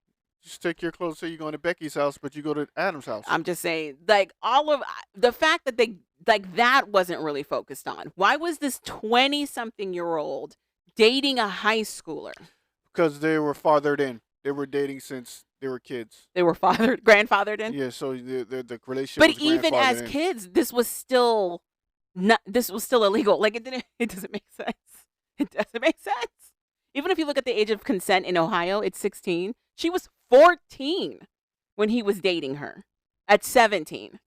Just take your clothes, say you're going to Becky's house, but you go to Adam's house. I'm just saying, like, all of the fact that they, like, that wasn't really focused on. Why was this 20-something-year-old dating a high schooler? Because they were fathered in. They were dating since they were kids. They were grandfathered in? Yeah, so the relationship But was even as grandfathered in. kids, this was still illegal. Like, it doesn't make sense. It doesn't make sense. Even if you look at the age of consent in Ohio, it's 16. She was 14 when he was dating her at 17.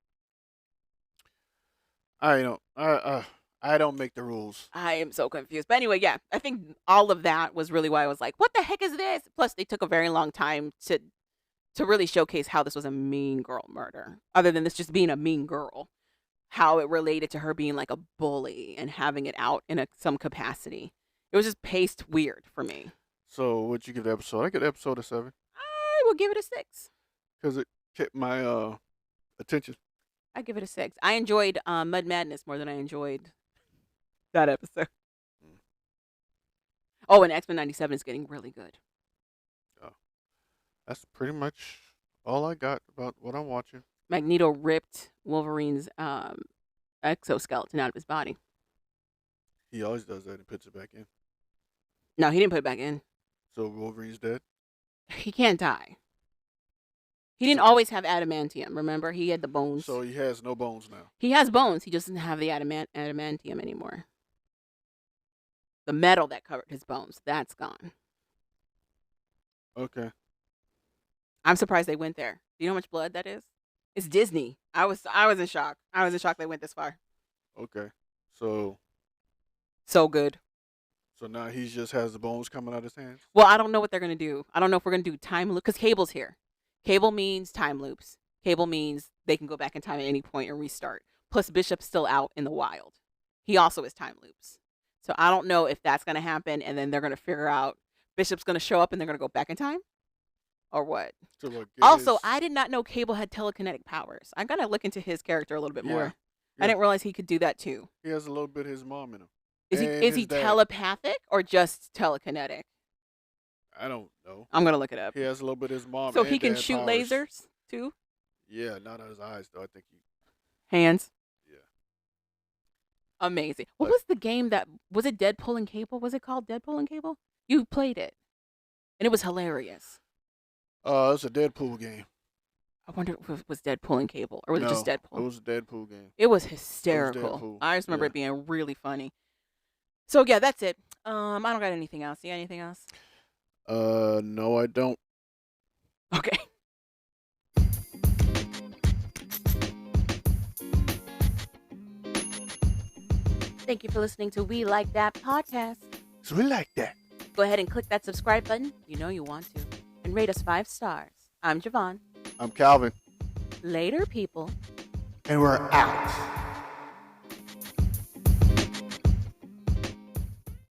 I don't make the rules. I am so confused. But anyway, yeah, I think all of that was really why I was like, what the heck is this? Plus, they took a very long time to really showcase how this was a mean girl murder. Other than this just being a mean girl. How it related to her being like a bully and having it out in some capacity. It was just paced weird for me. So what'd you give the episode? I give the episode a 7 I will give it a 6. because it kept my attention. I give it a 6. I enjoyed Mud Madness more than I enjoyed that episode. Oh, and X-Men 97 is getting really good. That's pretty much all I got about what I'm watching. Magneto ripped Wolverine's exoskeleton out of his body. He always does that and puts it back in. No, he didn't put it back in. So Wolverine's dead. He can't die. He didn't always have adamantium. Remember, he had the bones. So he has no bones now. He has bones. He just doesn't have the adamantium anymore. The metal that covered his bones, that's gone. Okay. I'm surprised they went there. Do you know how much blood that is? It's Disney. I was in shock. I was in shock they went this far. Okay. So Good. now he just has the bones coming out his hands. Well, I don't know what they're gonna do. I don't know if we're gonna do time loop because Cable's here. Cable means time loops. Cable means they can go back in time at any point and restart. Plus, Bishop's still out in the wild. He also is time loops. So I don't know if that's gonna happen, and then they're gonna figure out Bishop's gonna show up and they're gonna go back in time, or what. To like Also, I did not know Cable had telekinetic powers. I gotta look into his character a little bit more. Yeah. I didn't realize he could do that too. he has a little bit of his mom in him. Is he And is he his dad. telepathic or just telekinetic? I don't know. I'm gonna look it up. He has a little bit of his mom. So and he can dad shoot powers. lasers too. Yeah, not out his eyes though. I think he. Hands. Yeah. Amazing. What Like- was the game that was it? Deadpool and Cable? Was it called Deadpool and Cable? You played it, and it was hilarious. It's a Deadpool game. I wonder if it was Deadpool and Cable or was it just No, Deadpool? It was a Deadpool game. It was hysterical. Deadpool, I just remember yeah. it being really funny. So yeah, that's it. I don't got anything else. You got anything else? No, I don't. Okay. Thank you for listening to We Like That podcast. So we like that. Go ahead and click that subscribe button. You know you want to. And rate us 5 stars. I'm Javon. I'm Calvin, Later, people. and we're out.